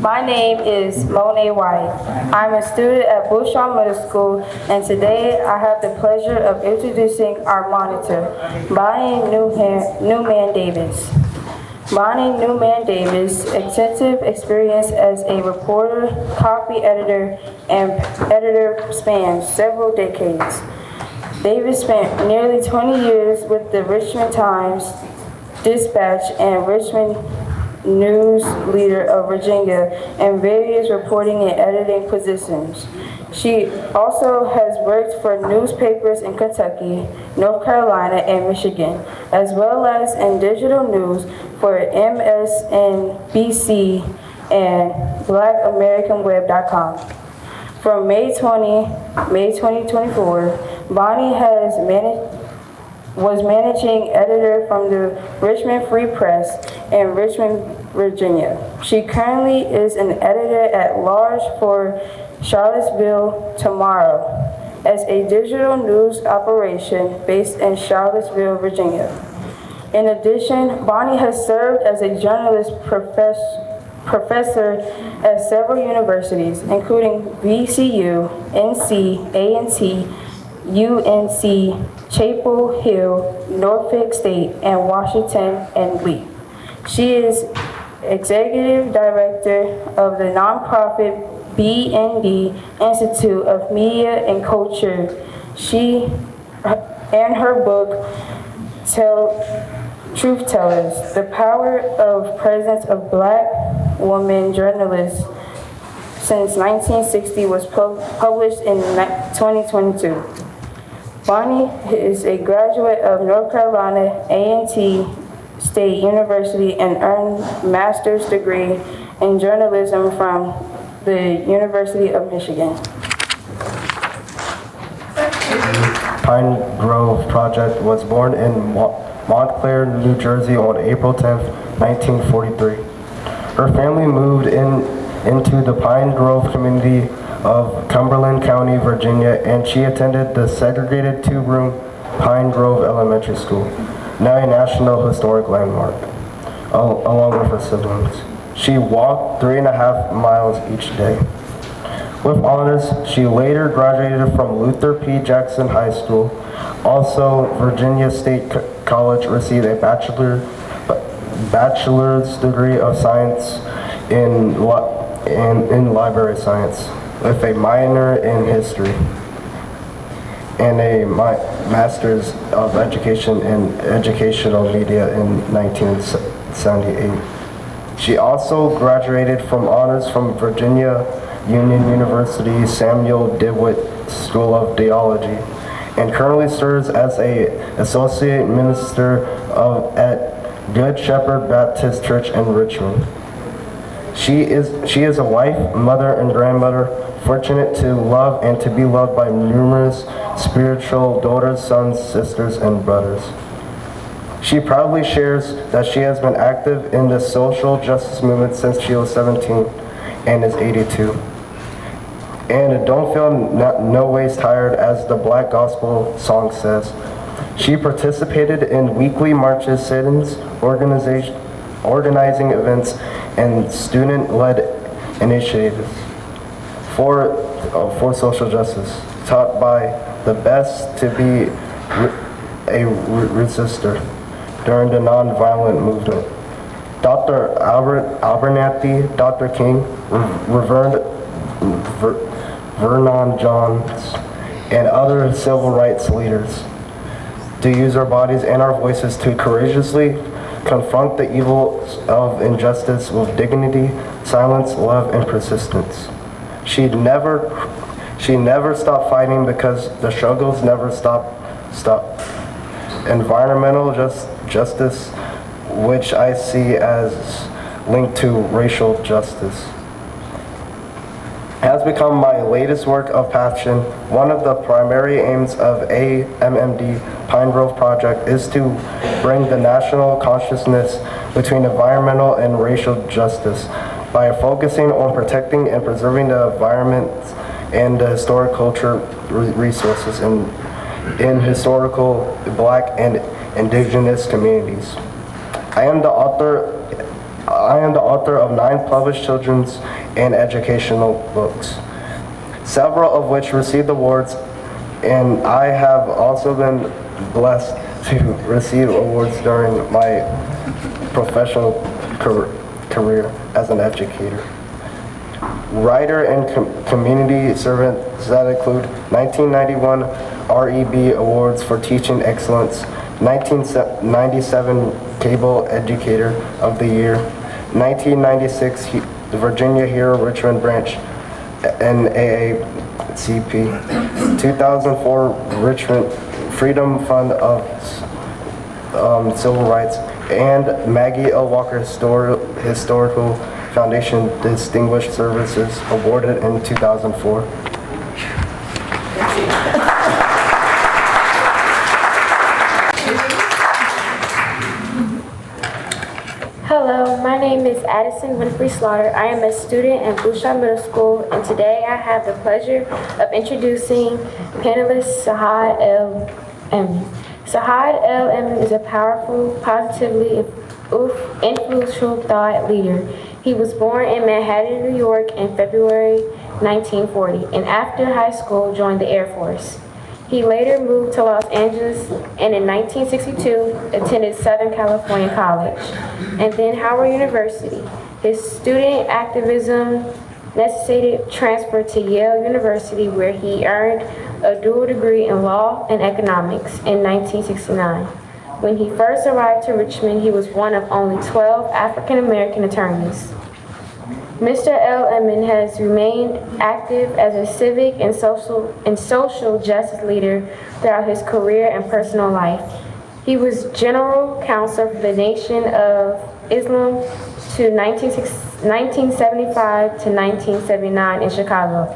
My name is Monay White. I'm a student at Bushon Middle School, and today I have the pleasure of introducing our monitor, Bonnie Newman Davis. Bonnie Newman Davis' extensive experience as a reporter, copy editor, and editor spans several decades. Davis spent nearly 20 years with the Richmond Times-Dispatch and Richmond News Leader of Virginia in various reporting and editing positions. She also has worked for newspapers in Kentucky, North Carolina, and Michigan, as well as in digital news for MSNBC and BlackAmericanWeb.com. From May 2024, Bonnie was managing editor from the Richmond Free Press in Richmond, Virginia. She currently is an editor at large for Charlottesville Tomorrow as a digital news operation based in Charlottesville, Virginia. In addition, Bonnie has served as a journalist professor at several universities, including VCU, NC, A&T, UNC, Chapel Hill, Norfolk State, and Washington and Lee. She is executive director of the nonprofit BND Institute of Media and Culture. She and her book, Truth Tellers, The Power of Presence of Black Women Journalists since 1960 was published in 2022. Bonnie is a graduate of North Carolina A&T State University and earned a master's degree in journalism from the University of Michigan. Pine Grove Project was born in Montclair, New Jersey on April 10, 1943. Her family moved into the Pine Grove community of Cumberland County, Virginia, and she attended the segregated two-room Pine Grove Elementary School, now a National Historic Landmark, along with her siblings. She walked 3.5 miles each day. With honors, she later graduated from Luther P. Jackson High School. Also, Virginia State College received a bachelor's degree of science in library science, with a minor in history and a master's of education in educational media in 1978. She also graduated from honors from Virginia Union University Samuel DeWitt School of Theology and currently serves as an associate minister at Good Shepherd Baptist Church in Richmond. She is a wife, mother, and grandmother, fortunate to love and to be loved by numerous spiritual daughters, sons, sisters, and brothers. She proudly shares that she has been active in the social justice movement since she was 17 and is 82. And don't feel no ways tired, as the Black Gospel song says. She participated in weekly marches, sit-ins, organizing events, and student-led initiatives for social justice, taught by the best to be a resistor during the nonviolent movement. Dr. Abernathy, Dr. King, Reverend Vernon Johns, and other civil rights leaders to use our bodies and our voices to courageously confront the evils of injustice with dignity, silence, love, and persistence. She never stopped fighting because the struggles never stop. Environmental justice, which I see as linked to racial justice, has become my latest work of passion. One of the primary aims of AMMD Pine Grove Project is to bring the national consciousness between environmental and racial justice by focusing on protecting and preserving the environment and the historic culture resources in historical Black and Indigenous communities. I am the author of 9 published children's and educational books, several of which received awards, and I have also been blessed to receive awards during my professional career as an educator. Writer and community servants that include 1991 REB Awards for Teaching Excellence, 1997 Cable Educator of the Year, 1996 Virginia Hero Richmond Branch NAACP, 2004 Richmond Freedom Fund of Civil Rights, and Maggie L. Walker Historical Foundation Distinguished Services awarded in 2004. Hello, my name is Addison Winfree-Slaughter. I am a student at Bouchard Middle School, and today I have the pleasure of introducing panelist Saad El Amin. Saad El Amin is a powerful, positively influential thought leader. He was born in Manhattan, New York in February 1940, and after high school joined the Air Force. He later moved to Los Angeles and in 1962 attended Southern California College and then Howard University. His student activism necessitated transfer to Yale University, where he earned a dual degree in law and economics in 1969. When he first arrived to Richmond, he was one of only 12 African American attorneys. Mr. El Amin has remained active as a civic and social justice leader throughout his career and personal life. He was General Counsel for the Nation of Islam to 1975 to 1979 in Chicago.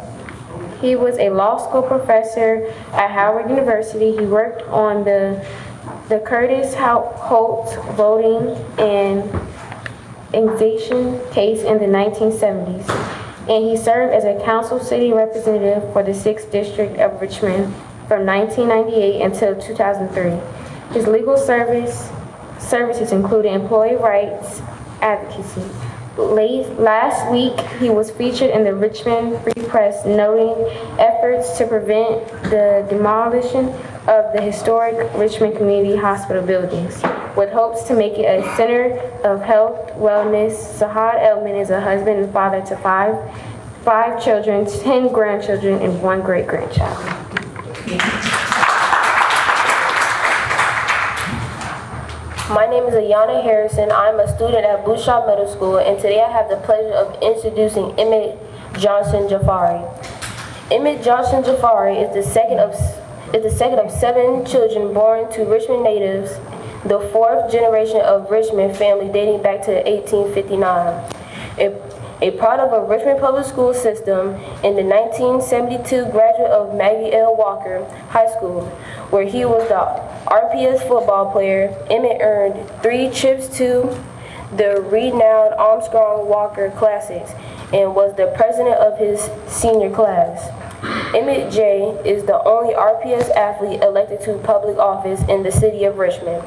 He was a law school professor at Howard University. He worked on the Curtis Holt voting and annexation case in the 1970s, and he served as a council city representative for the 6th District of Richmond from 1998 until 2003. His legal services included employee rights advocacy. Last week, he was featured in the Richmond Free Press, noting efforts to prevent the demolition of the historic Richmond Community Hospital buildings, with hopes to make it a center of health, wellness. Saad El Amin is a husband and father to five children, 10 grandchildren, and 1 great-grandchild. My name is Ayanna Harris. I'm a student at Bouchard Middle School, and today I have the pleasure of introducing Emmett Jafari. Emmett Jafari is the second of 7 children born to Richmond natives, the 4th generation of Richmond family dating back to 1859. A product of Richmond Public School System, in the 1972 graduate of Maggie L. Walker High School, where he was the RPS football player. Emmett earned 3 trips to the renowned Armstrong Walker Classics and was the president of his senior class. Emmett J is the only RPS athlete elected to public office in the city of Richmond.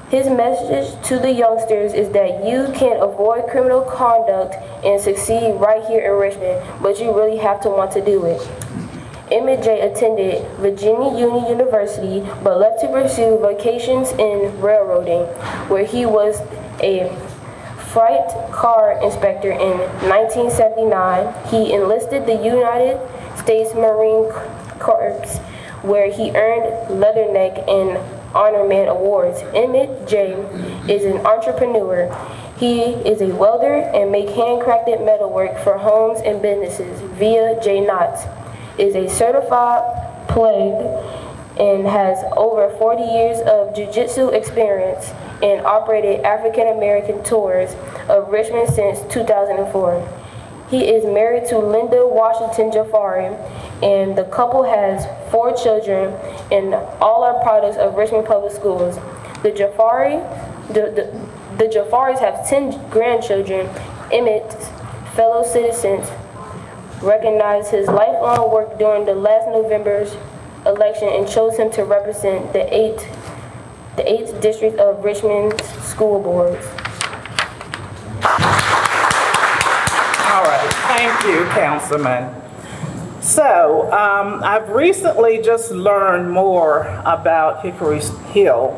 His message to the youngsters is that you can avoid criminal conduct and succeed right here in Richmond, but you really have to want to do it. Emmett J attended Virginia Union University, but left to pursue vocations in railroading, where he was a freight car inspector in 1979. He enlisted the United States Marine Corps, where he earned Leatherneck and Honorman Awards. Emmett J is an entrepreneur. He is a welder and makes handcrafted metalwork for homes and businesses via J Knots. Is a certified plug and has over 40 years of jiu-jitsu experience and operated African American tours of Richmond since 2004. He is married to Linda Washington Jafari, and the couple has 4 children, and all are products of Richmond Public Schools. The Jafaris have 10 grandchildren. Emmett's fellow citizens recognized his lifelong work during the last November's election and chose him to represent the 8th District of Richmond's school boards. All right. Thank you, Councilman. So, I've recently just learned more about Hickory Hill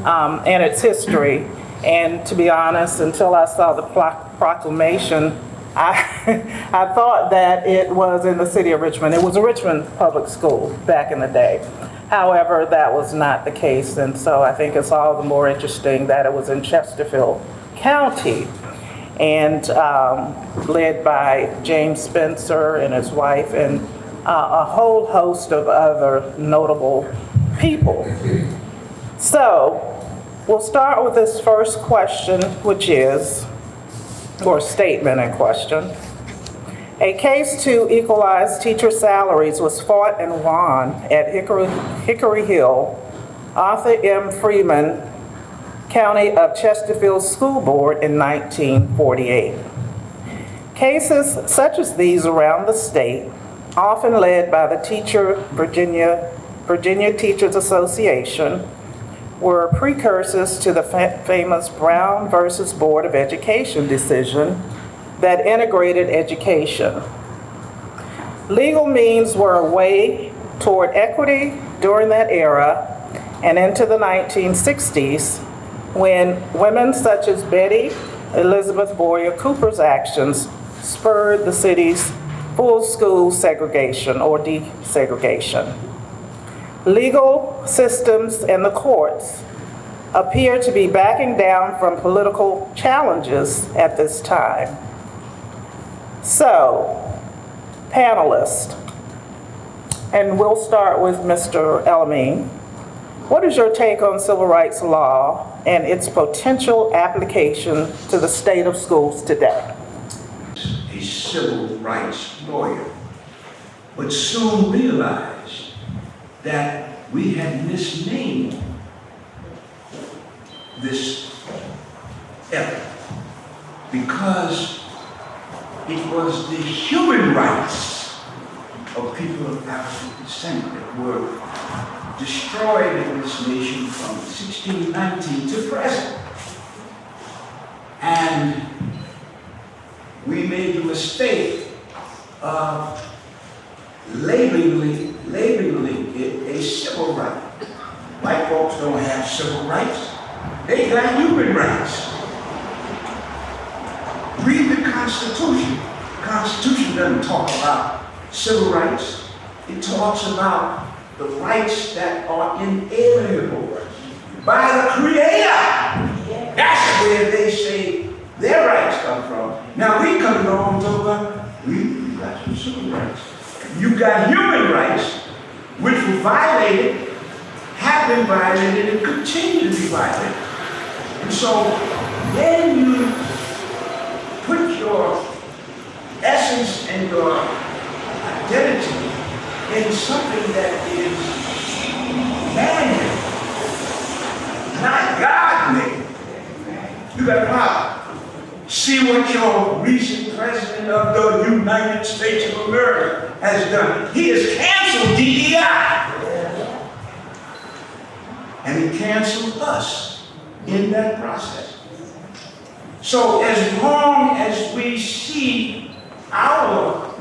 and its history. And to be honest, until I saw the proclamation, I thought that it was in the city of Richmond. It was a Richmond public school back in the day. However, that was not the case. And so I think it's all the more interesting that it was in Chesterfield County, and led by James Spencer and his wife and a whole host of other notable people. So we'll start with this first question, which is, or statement in question. A case to equalize teacher salaries was fought and won at Hickory Hill, Arthur M. Freeman, County of Chesterfield School Board in 1948. Cases such as these around the state, often led by the Virginia Teachers Association, were precursors to the famous Brown versus Board of Education decision that integrated education. Legal means were a way toward equity during that era and into the 1960s, when women such as Betty Elizabeth Boyer Cooper's actions spurred the city's full school segregation or desegregation. Legal systems and the courts appear to be backing down from political challenges at this time. So, panelists, and we'll start with Mr. El Amin. What is your take on civil rights law and its potential application to the state of schools today? A civil rights lawyer, but soon realized that we had misnamed this effort because it was the human rights of people of African descent that were destroyed in this nation from 1619 to present. And we made the mistake of labeling it a civil right. White folks don't have civil rights. They got human rights. Read the Constitution. The Constitution doesn't talk about civil rights. It talks about the rights that are inalienable by the Creator. That's where they say their rights come from. Now we come along and talk about, we got some civil rights. You got human rights, which were violated, have been violated, and continue to be violated. And so when you put your essence and your identity in something that is man-made, not God-made, you got a problem. See what your recent president of the United States of America has done. He has canceled DEI. And he canceled us in that process. So as long as we see our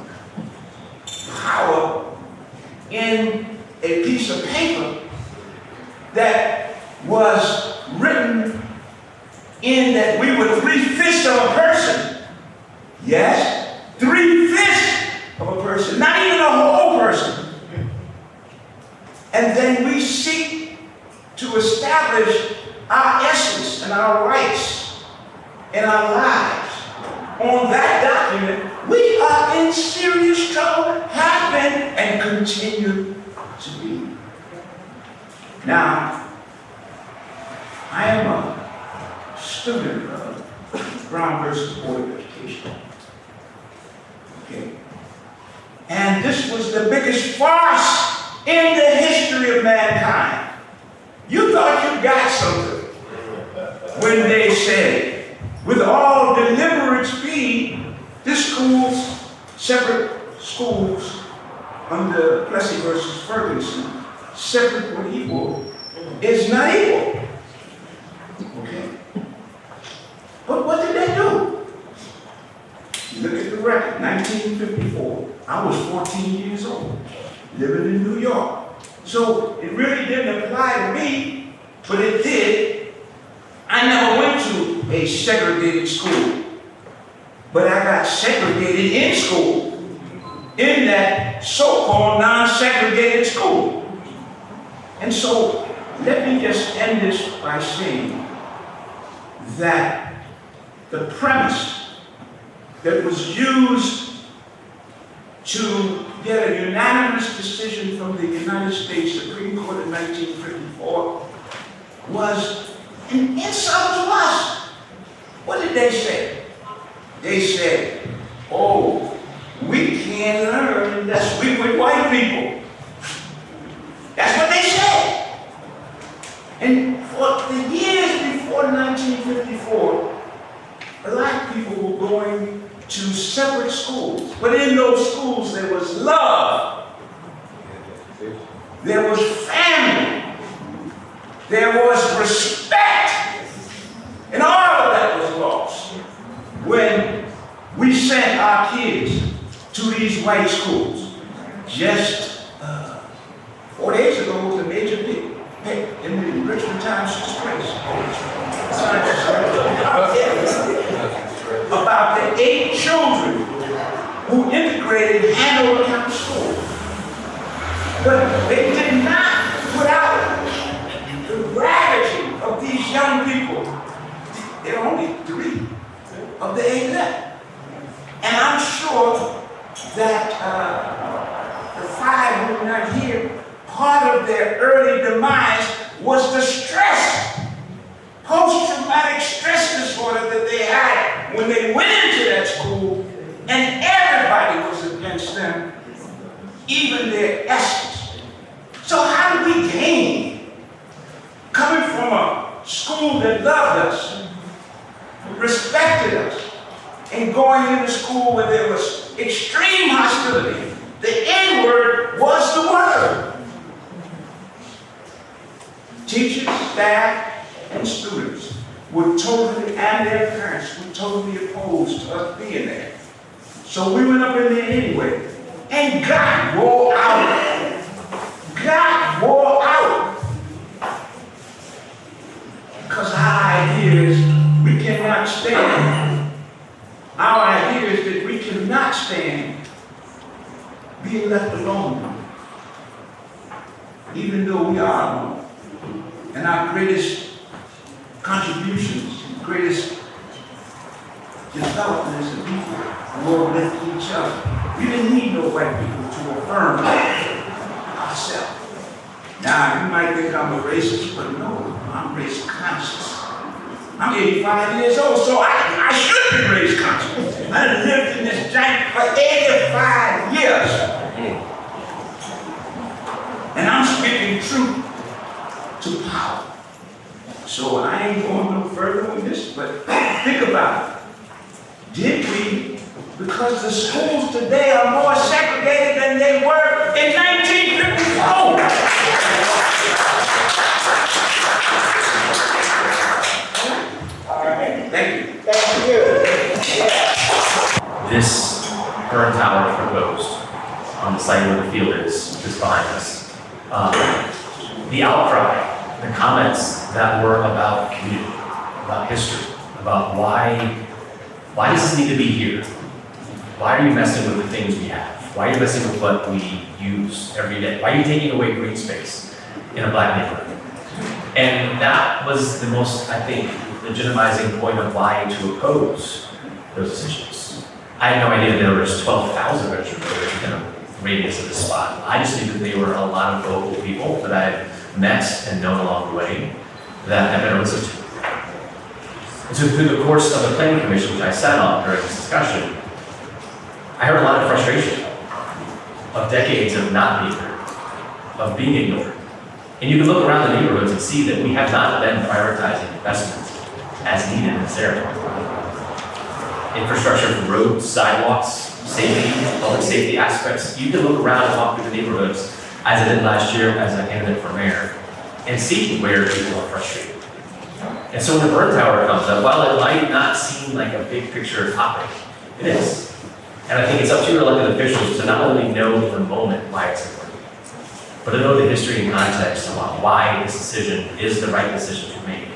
power in a piece of paper that was written in that we were 3/5 of a person, yes, 3/5 of a person, not even a whole person, and then we seek to establish our essence and our rights in our lives on that document, we are in serious trouble, have been and continue to be. Now, I am a student of Brown versus Board of Education. Okay. And this was the biggest farce in the history of mankind. You thought you got something when they said, with all deliberate speed, this school's separate schools under Plessy versus Ferguson, separate but equal, is not equal. Okay? But what did they do? Look at the the record, 1954. I was 14 years old, living in New York. So it really didn't apply to me, but it did. I never went to a segregated school, but I got segregated in school, in that so-called non-segregated school. And so let me just end this by saying that the premise that was used to get a unanimous decision from the United States Supreme Court in 1954 was an insult to us. What did they say? They said, oh, we can't learn unless we with white people. That's what they said. And for the years before 1954, black people were going to separate schools. But in those schools, there was love. There was family. There was respect. And all of that was lost when we sent our kids to these white schools. Just 4 days ago was a major big in the Richmond Times Express. About the 8 children who integrated Hanover County School. But they did not put out the gravity of these young people. There are only 3 of the 8 left. And I'm sure that the 5 who are not here, part of their early demise was the stress, post-traumatic stress disorder that they had when they went into that school, and everybody was against them, even their essence. So how do we gain? Coming from a school that loved us, respected us, and going into school where there was extreme hostility. The N-word was the word. Teachers, staff, and students were totally, and their parents were totally opposed to us being there. So we went up in there anyway, and got wore out. Got wore out. Because our idea is we cannot stand. Our idea is that we cannot stand being left alone, even though we are alone. And our greatest contributions, greatest development as a people were with each other. We didn't need no white people to affirm ourselves. Now, you might think I'm a racist, but no, I'm race conscious. I'm 85 years old, so I should be race conscious. I done lived in this giant for 85 years. And I'm speaking truth to power. So I ain't going no further with this, but think about it. Did we, because the schools today are more segregated than they were in 1954. All right, thank you. Thank you. This burn tower proposed on the site where the field is behind us. The outcry, the comments that were about community, about history, about why does this need to be here? Why are you messing with the things we have? Why are you messing with what we use every day? Why are you taking away green space in a black neighborhood? And that was the most, I think, legitimizing point of why to oppose those decisions. I had no idea there was 12,000 registered voters within a radius of this spot. I just knew that they were a lot of vocal people that I've met and known along the way that have been listened to. And so through the course of the planning commission, which I sat on during this discussion, I heard a lot of frustration of decades of not being heard, of being ignored. And you can look around the neighborhoods and see that we have not been prioritizing investment as needed in this area. Infrastructure for roads, sidewalks, safety, public safety aspects. You can look around and walk through the neighborhoods, as I did last year as a candidate for mayor, and see where people are frustrated. And so when the burn tower comes up, while it might not seem like a big picture topic, it is. And I think it's up to your elected officials to not only know in the moment why it's important, but to know the history and context about why this decision is the right decision to make.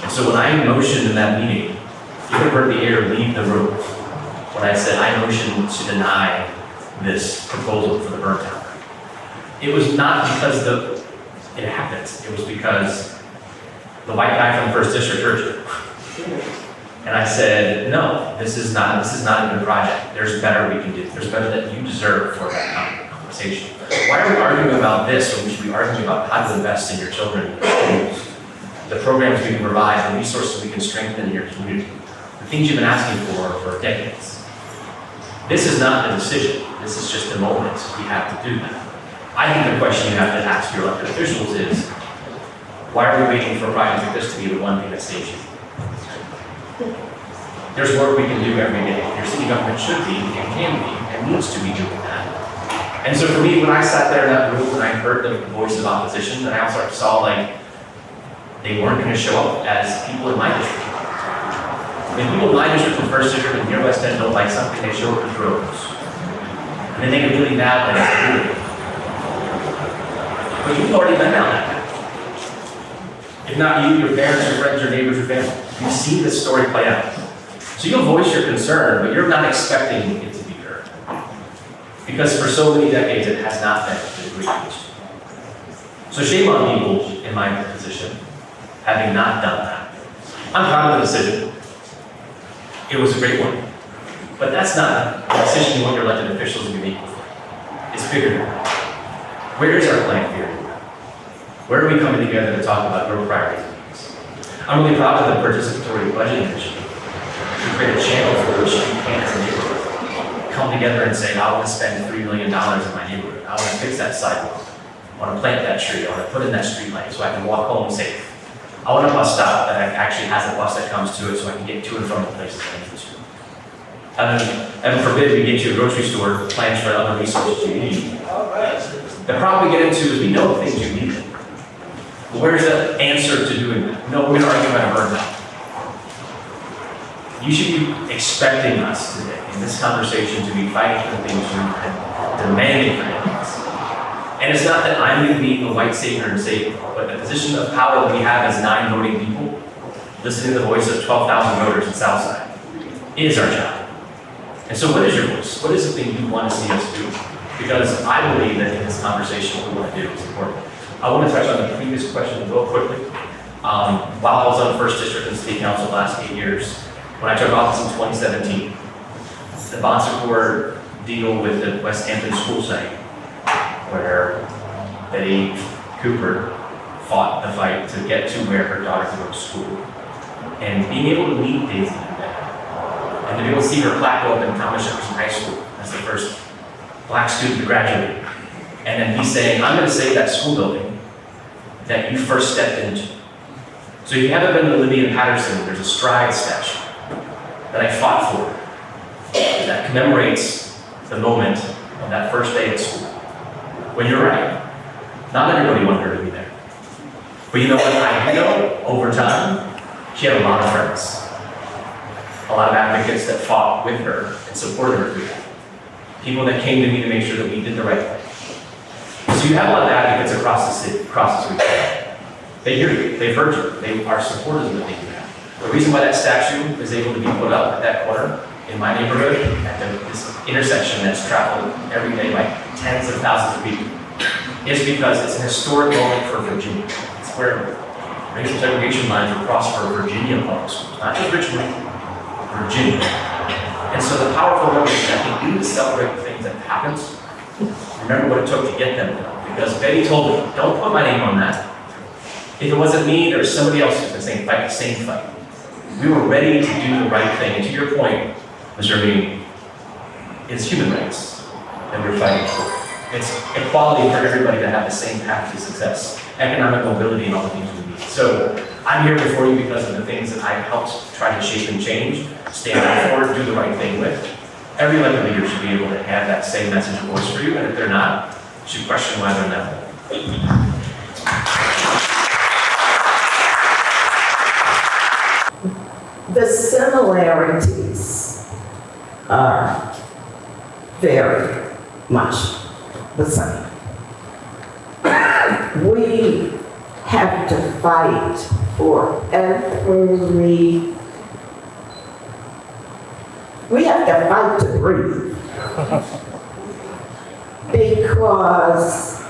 And so when I motioned in that meeting, you could have heard the air leave the room when I said I motioned to deny this proposal for the burn tower. It was not because it happened. It was because the white guy from the first district heard you. And I said, no, this is not a good project. There's better we can do. There's better that you deserve for that conversation. Why are we arguing about this when we should be arguing about how to invest in your children and your schools? The programs we can provide, the resources we can strengthen in your community, the things you've been asking for decades. This is not a decision. This is just a moment we have to do that. I think the question you have to ask your elected officials is, why are we waiting for a project like this to be the one thing that saves you? There's work we can do every day. Your city government should be, and can be, and needs to be doing that. And so for me, when I sat there in that room and I heard the voice of opposition, and I also saw they weren't going to show up as people in my district. When people in my district, from first district, and near West End don't like something, they show up with droves. And then they get really mad when it's really. But you've already been down that path. If not you, your parents, your friends, your neighbors, your family. You've seen this story play out. So you'll voice your concern, but you're not expecting it to be heard. Because for so many decades, it has not been the degree reached. So shame on people in my position, having not done that. I'm proud of the decision. It was a great one. But that's not a decision you want your elected officials to be making for. It's bigger than that. Where is our plan here? Where are we coming together to talk about your priorities? I'm really proud of the participatory budget initiative. To create a channel for which you can, as a neighborhood, come together and say, I want to spend $3 million in my neighborhood. I want to fix that sidewalk. I want to plant that tree. I want to put in that street light so I can walk home safe. I want a bus stop that actually has a bus that comes to it so I can get to and from the places I need to. Heaven forbid we get you a grocery store, plans for other resources you need. The problem we get into is we know the things you need. But where's the answer to doing that? No, we're going to argue about a burn down. You should be expecting us today in this conversation to be fighting for the things you need and demanding for things. And it's not that I'm going to be a white savior and say, but the position of power that we have as 9 voting people, listening to the voice of 12,000 voters in Southside, is our job. And so what is your voice? What is the thing you want to see us do? Because I believe that in this conversation, what we want to do is important. I want to touch on the previous question real quickly. While I was on First District and State Council the last 8 years, when I took office in 2017, the bond support deal with the West Hampton school site, where Betty Cooper fought the fight to get to where her daughter could go to school. And being able to meet Daisy and to be able to see her plaque go up in Thomas Jefferson High School as the first Black student to graduate. And then he's saying, I'm going to save that school building that you first stepped into. So if you haven't been to Libby and Patterson, there's a Stride statue that I fought for that commemorates the moment of that first day at school. When you're right, not everybody wanted her to be there. But you know what I do know? Over time, she had a lot of friends. A lot of advocates that fought with her and supported her through that. People that came to me to make sure that we did the right thing. So you have a lot of advocates across the city, across the street. They hear you, they've heard you, they are supporters of the thing you have. The reason why that statue is able to be put up at that corner in my neighborhood, at this intersection that's traveled every day by tens of thousands of people, is because it's an historic moment for Virginia. It's where racial segregation lines were crossed for Virginia public schools, not just Richmond, Virginia. And so the powerful moment is that we need to celebrate the things that happened. Remember what it took to get them done. Because Betty told me, don't put my name on that. If it wasn't me, there was somebody else who's going to fight the same fight. We were ready to do the right thing. And to your point, Mr. Amin, it's human rights that we're fighting for. It's equality for everybody to have the same path to success, economic mobility, and all the things we need. So I'm here before you because of the things that I've helped try to shape and change, stand up for, do the right thing with. Every elected leader should be able to have that same message and voice for you, and if they're not, you should question why they're not. The similarities are very much the same. We have to fight for we have to fight to breathe. Because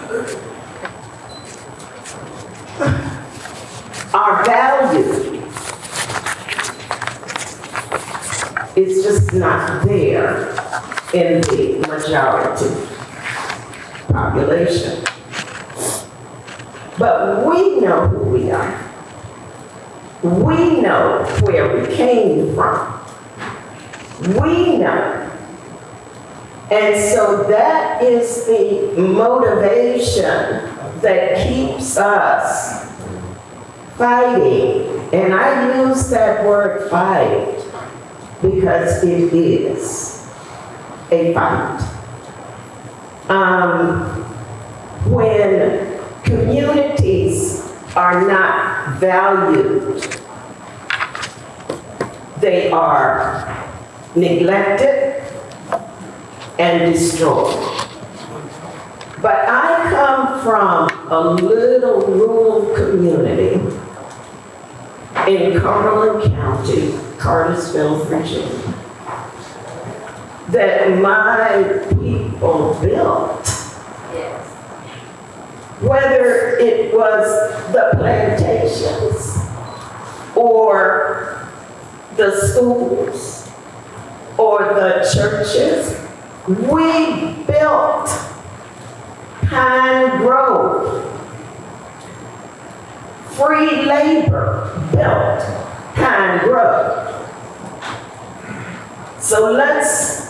our value is just not there in the majority population. But we know who we are. We know where we came from. We know. And so that is the motivation that keeps us fighting. And I use that word fight because it is a fight. When communities are not valued, they are neglected and destroyed. But I come from a little rural community in Cumberland County, Cartersville, Virginia, that my people built. Whether it was the plantations or the schools or the churches, we built Pine Grove. Free labor built Pine Grove. So let's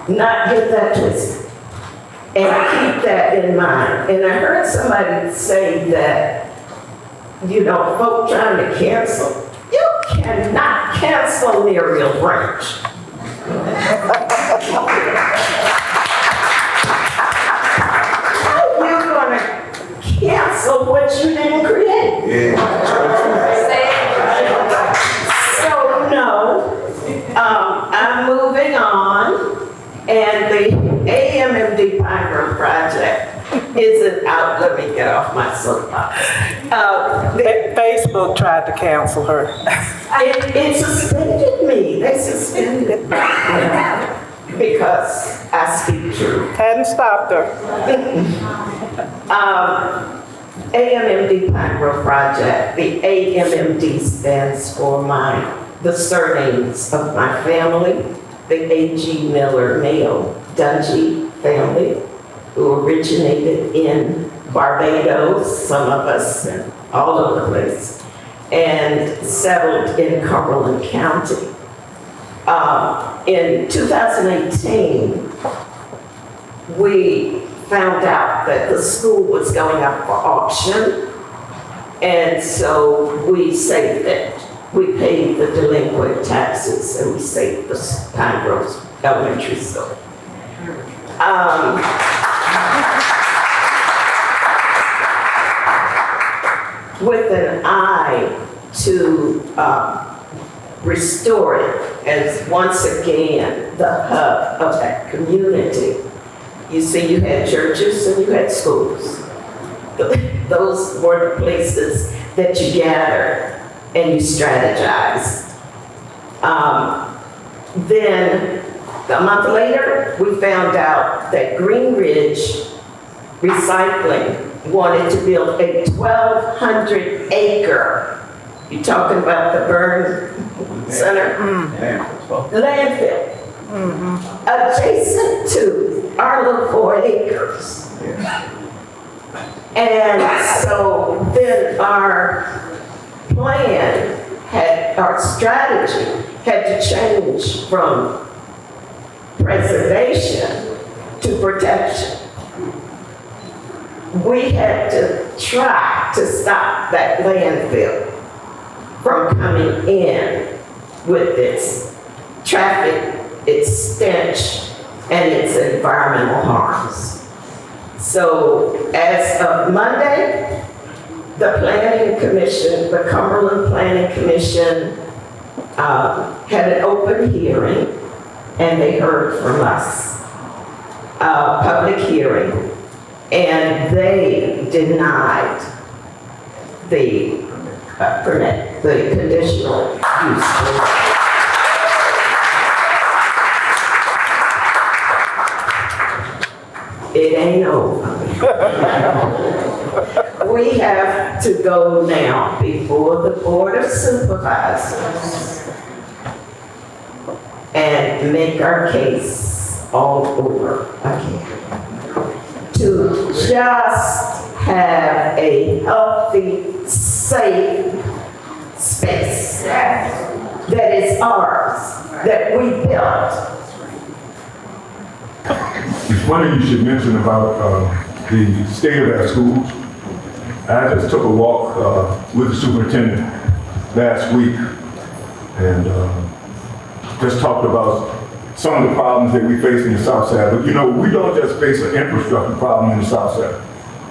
not get that twisted and keep that in mind. And I heard somebody say that, folk trying to cancel. You cannot cancel Muriel Branch. How are you going to cancel what you didn't create? So no, I'm moving on, and the AMMD Pine Grove project isn't out. Let me get off my soapbox. Facebook tried to cancel her. It suspended me. They suspended me because I speak truth. Hadn't stopped her. AMMD Pine Grove Project. The AMMD stands for the surnames of my family, the A.G. Miller Mayo Dungy family, who originated in Barbados, some of us, and all over the place, and settled in Cumberland County. In 2018, we found out that the school was going up for auction, and so we saved it. We paid the delinquent taxes, and we saved the Pine Grove Elementary School. With an eye to restore it as once again the hub of that community. You see, you had churches and you had schools. Those were the places that you gathered and you strategized. Then a month later, we found out that Green Ridge Recycling wanted to build a 1,200 acre, you talking about the burn center? Landfill. Adjacent to our little 4 acres. And so then our strategy had to change from preservation to protection. We had to try to stop that landfill from coming in with its traffic, its stench, and its environmental harms. So as of Monday, the Planning Commission, the Cumberland Planning Commission, had an open hearing and they heard from us. Public hearing, and they denied the permit, the conditional use permit. It ain't over. We have to go now before the Board of Supervisors and make our case all over again. To just have a healthy, safe space that is ours, that we built. It's funny you should mention about the state of our schools. I just took a walk with the superintendent last week and just talked about some of the problems that we face in the Southside. But you know, we don't just face an infrastructure problem in the Southside.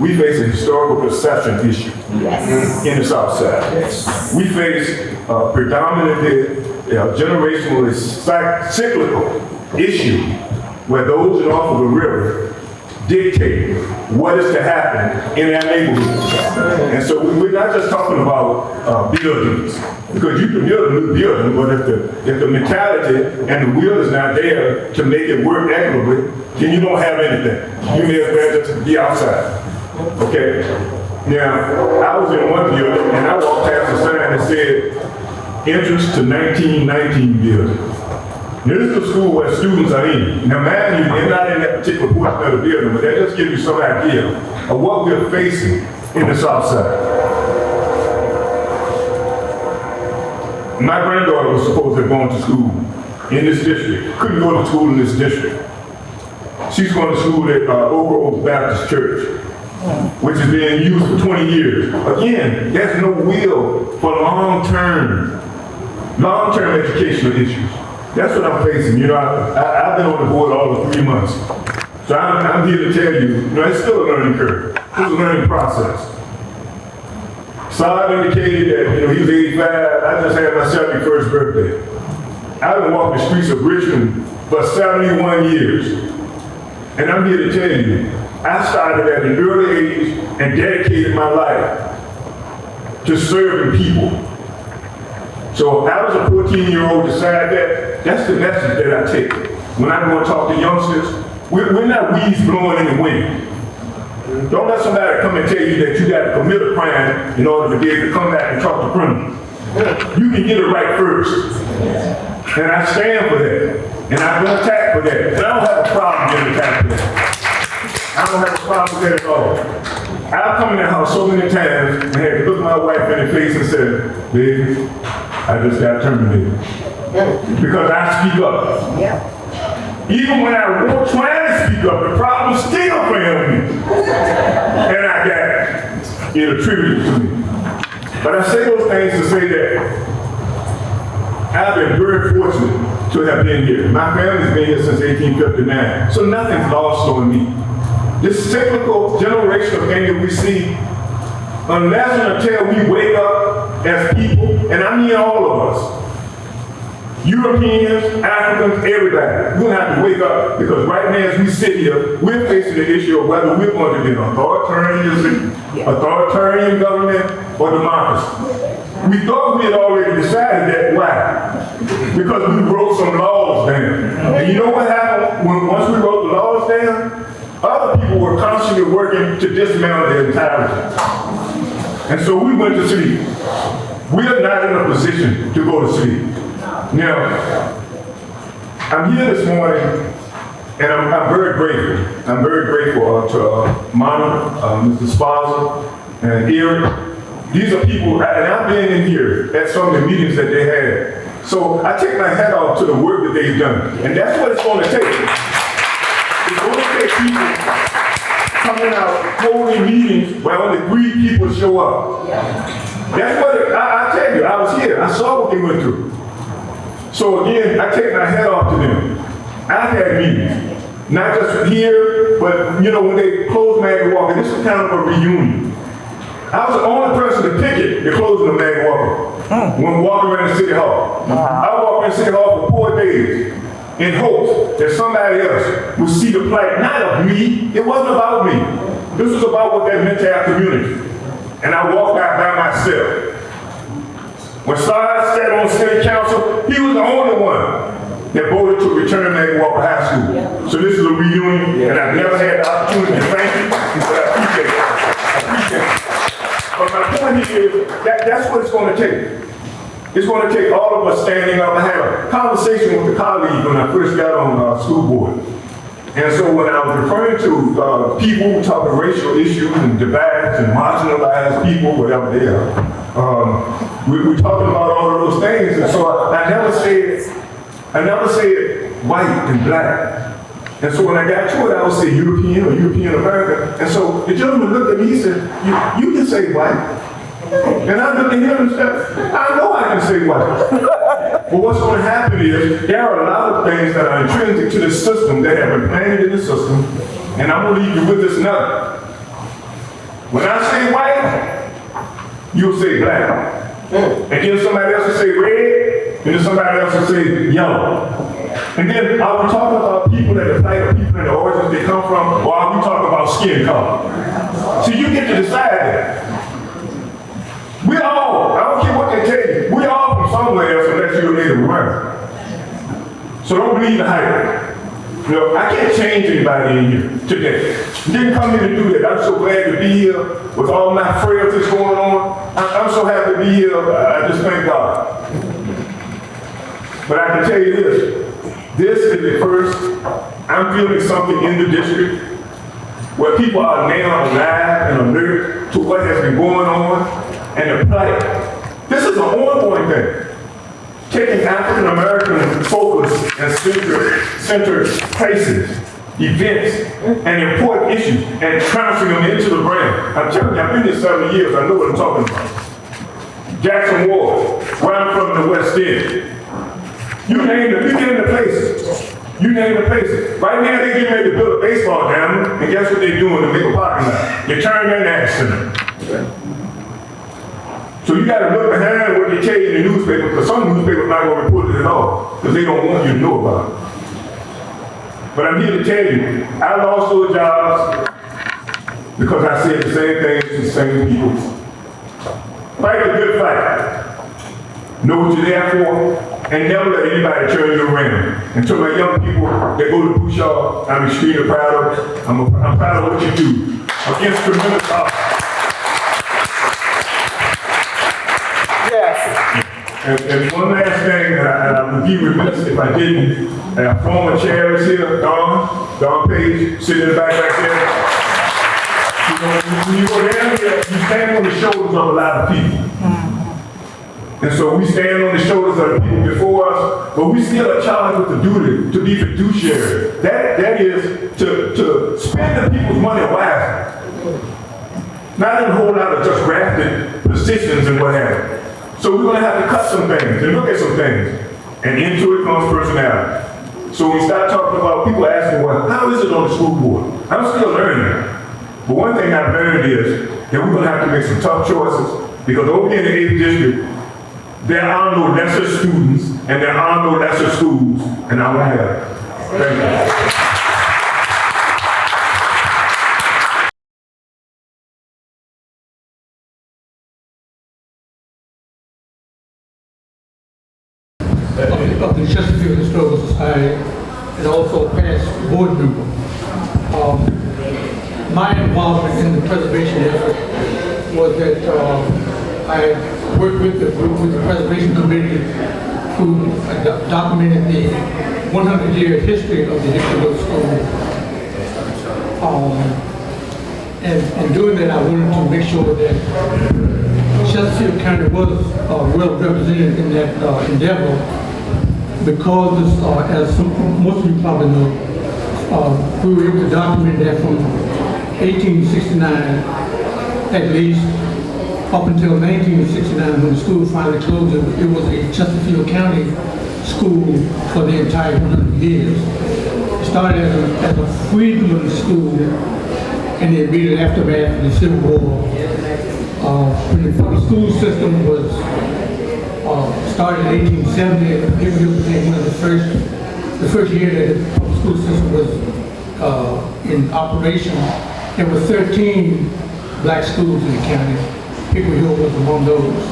We face a historical perception issue in the Southside. Yes. We face predominantly generationally cyclical issue where those north of the river dictate what is to happen in our neighborhood. And so we're not just talking about buildings, because you can build a new building, but if the mentality and the will is not there to make it work equitably, then you don't have anything. You may as well just be outside. Okay? Now, I was in one building and I walked past a sign that said, entrance to 1919 building. Now, this is a school where students are in. Now, mind you, they're not in that particular portion of the building, but that just gives you some idea of what we're facing in the Southside. My granddaughter was supposed to have gone to school in this district. Couldn't go to school in this district. She's going to school at Oak Baptist Church, which is being used for 20 years. Again, there's no will for long-term educational issues. That's what I'm facing. You know, I've been on the board all of 3 months. So I'm here to tell you, it's still a learning curve. It's a learning process. Saad indicated that, he was 85. I just had my 71st birthday. I've been walking the streets of Richmond for 71 years. And I'm here to tell you, I started at an early age and dedicated my life to serving people. So if I was a 14-year-old decide that's the message that I take. When I go and talk to youngsters, we're not weeds blowing in the wind. Don't let somebody come and tell you that you got to commit a crime in order to be able to come back and talk to criminals. You can get it right first. And I stand for that. And I've been attacked for that. And I don't have a problem getting attacked for that. I don't have a problem with that at all. I've come in the house so many times and had to look my wife in the face and said, baby, I just got terminated. Because I speak up. Yeah. Even when I won't try to speak up, the problem still found me. And I got it attributed to me. But I say those things to say that I've been very fortunate to have been here. My family's been here since 1859, so nothing's lost on me. This cyclical generational thing that we see, unless and until we wake up as people, and I mean all of us, Europeans, Africans, everybody, we're gonna have to wake up, because right now as we sit here, we're facing the issue of whether we're going to be an authoritarian government or democracy. We thought we had already decided that. Why? Because we wrote some laws down. And you know what happened once we wrote the laws down? Other people were constantly working to dismantle their entirety. And so we went to sleep. We are not in a position to go to sleep. Now, I'm here this morning, and I'm very grateful. I'm very grateful to Mona, Mr. Spaza, and Eric. These are people, and I've been in here at some of the meetings that they had. So I take my hat off to the work that they've done. And that's what it's going to take. It's going to take people coming out, holding meetings where only 3 people show up. That's what I tell you, I was here. I saw what they went through. So again, I take my hat off to them. I've had meetings, not just here, but when they closed Maggie Walker, this is kind of a reunion. I was the only person to picket the closing of Maggie Walker when walking around the City Hall. I walked in City Hall for 4 days. in hopes that somebody else would see the plight, not of me. It wasn't about me. This was about what that meant to our community. And I walked out by myself. When Saad sat on city council, he was the only one that voted to return Monay White High School. So this is a reunion, and I've never had the opportunity to thank you, but I appreciate it. But my point is, that's what it's going to take. It's going to take all of us standing up. I had a conversation with a colleague when I first got on school board. And so when I was referring to people who talk about racial issues and divides and marginalized people, whatever they are, we're talking about all of those things. And so I never said white and black. And so when I got to it, I would say European or European American. And so the gentleman looked at me, he said, you can say white. And I looked at him and said, I know I can say white. But what's going to happen is, there are a lot of things that are intrinsic to the system that have been planted in the system, and I'm going to leave you with this nugget. When I say white, you'll say black. And then somebody else will say red, and then somebody else will say yellow. And then are we talking about people that are like people in the origins they come from, or are we talking about skin color? So you get to decide that. We all, I don't care what they tell you, we all from somewhere else unless you're a Native American. So don't believe the hype. You know, I can't change anybody in here today. Didn't come here to do that. I'm so glad to be here with all my frailties going on. I'm so happy to be here. I just thank God. But I can tell you this is the first, I'm feeling something in the district where people are now alive and alert to what has been going on and the plight. This is an ongoing thing. Taking African American focus and center places, events, and important issues and transferring them into the brand. I'm telling you, I've been here 7 years, I know what I'm talking about. Jackson Ward, where I'm from in the West End. You name the places. You name the places. Right now, they're getting ready to build a baseball diamond, and guess what they're doing to make a parking lot? They're turning their ass to them. So you got to look behind what they tell you in the newspaper, because some newspapers not going to report it at all, because they don't want you to know about it. But I'm here to tell you, I lost those jobs because I said the same things to the same people. Fight a good fight. Know what you're there for. And never let anybody turn you around. And to my young people that go to Bouchard, I'm extremely proud of. I'm proud of what you do against tremendous odds. Yes. And one last thing, and I would be remiss if I didn't. Our former chair is here, Dawn Page, sitting in the back right there. You know, when you go down here, you stand on the shoulders of a lot of people. And so we stand on the shoulders of the people before us, but we still are charged with the duty to be fiduciary. That is to spend the people's money wisely. Not in a whole lot of just grafted positions and what have you. So we're going to have to cut some things and look at some things. And into it comes personality. So when we start talking about people asking, well, how is it on the school board? I'm still learning. But one thing I've learned is that we're going to have to make some tough choices, because over here in the 8th district, there are no lesser students and there are no lesser schools, and I will have it. Thank you. Of the Chesterfield Historical Society and also a past board member. My involvement in the preservation effort was that I worked with the group, with the preservation committee, who documented the 100-year history of the Hickory Hill School. And in doing that, I wanted to make sure that Chesterfield County was well represented in that endeavor, because as most of you probably know, we were able to document that from 1869 at least up until 1969, when the school finally closed. It was a Chesterfield County school for the entire 100 years. It started as a freedman school in the immediate aftermath of the Civil War. When the public school system was started in 1870, Hickory Hill became one of the first the first year that the public school system was in operation, there were 13 black schools in the county. Hickory Hill was among those.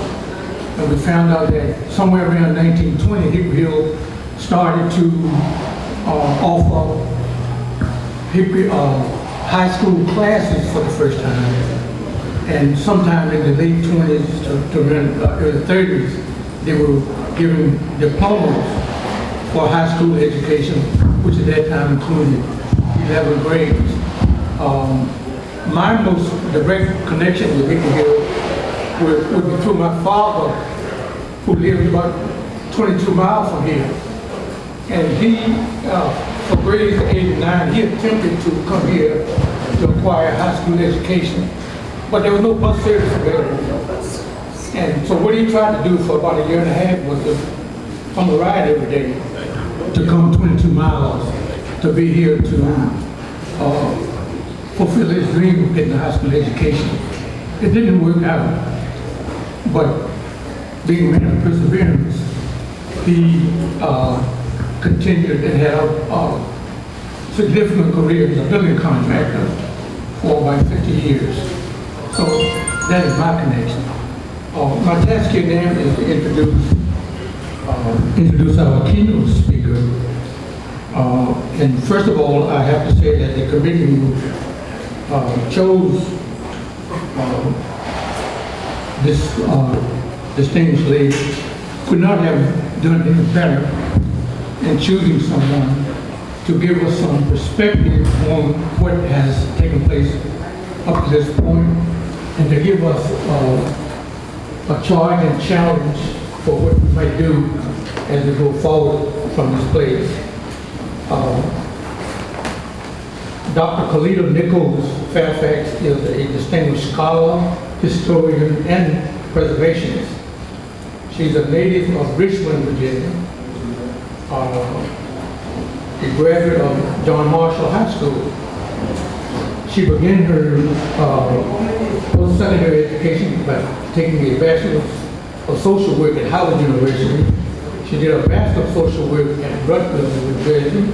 And we found out that somewhere around 1920, Hickory Hill started to offer high school classes for the first time. And sometime in the late 20s to early 30s, they were giving diplomas for high school education, which at that time included 11 grades. My most direct connection with Hickory Hill would be through my father, who lived about 22 miles from here. And he, for grades 8 and 9, he attempted to come here to acquire high school education, but there was no bus service available. And so what he tried to do for about a year and a half was to come a ride every day to come 22 miles to be here to fulfill his dream of getting a high school education. It didn't work out, but being a man of perseverance, he continued and had a significant career as a building contractor for about 50 years. So that is my connection. My task here now is to introduce our keynote speaker. And first of all, I have to say that the committee who chose this distinguished lady could not have done any better in choosing someone to give us some perspective on what has taken place up to this point, and to give us a charge and challenge for what we might do as we go forward from this place. Dr. Colita Nichols Fairfax is a distinguished scholar, historian, and preservationist. She's a native of Richmond, Virginia, a graduate of John Marshall High School. She began her post-secondary education by taking a Bachelor of Social Work at Howard University. She did a Master of Social Work at Rutgers, New Jersey,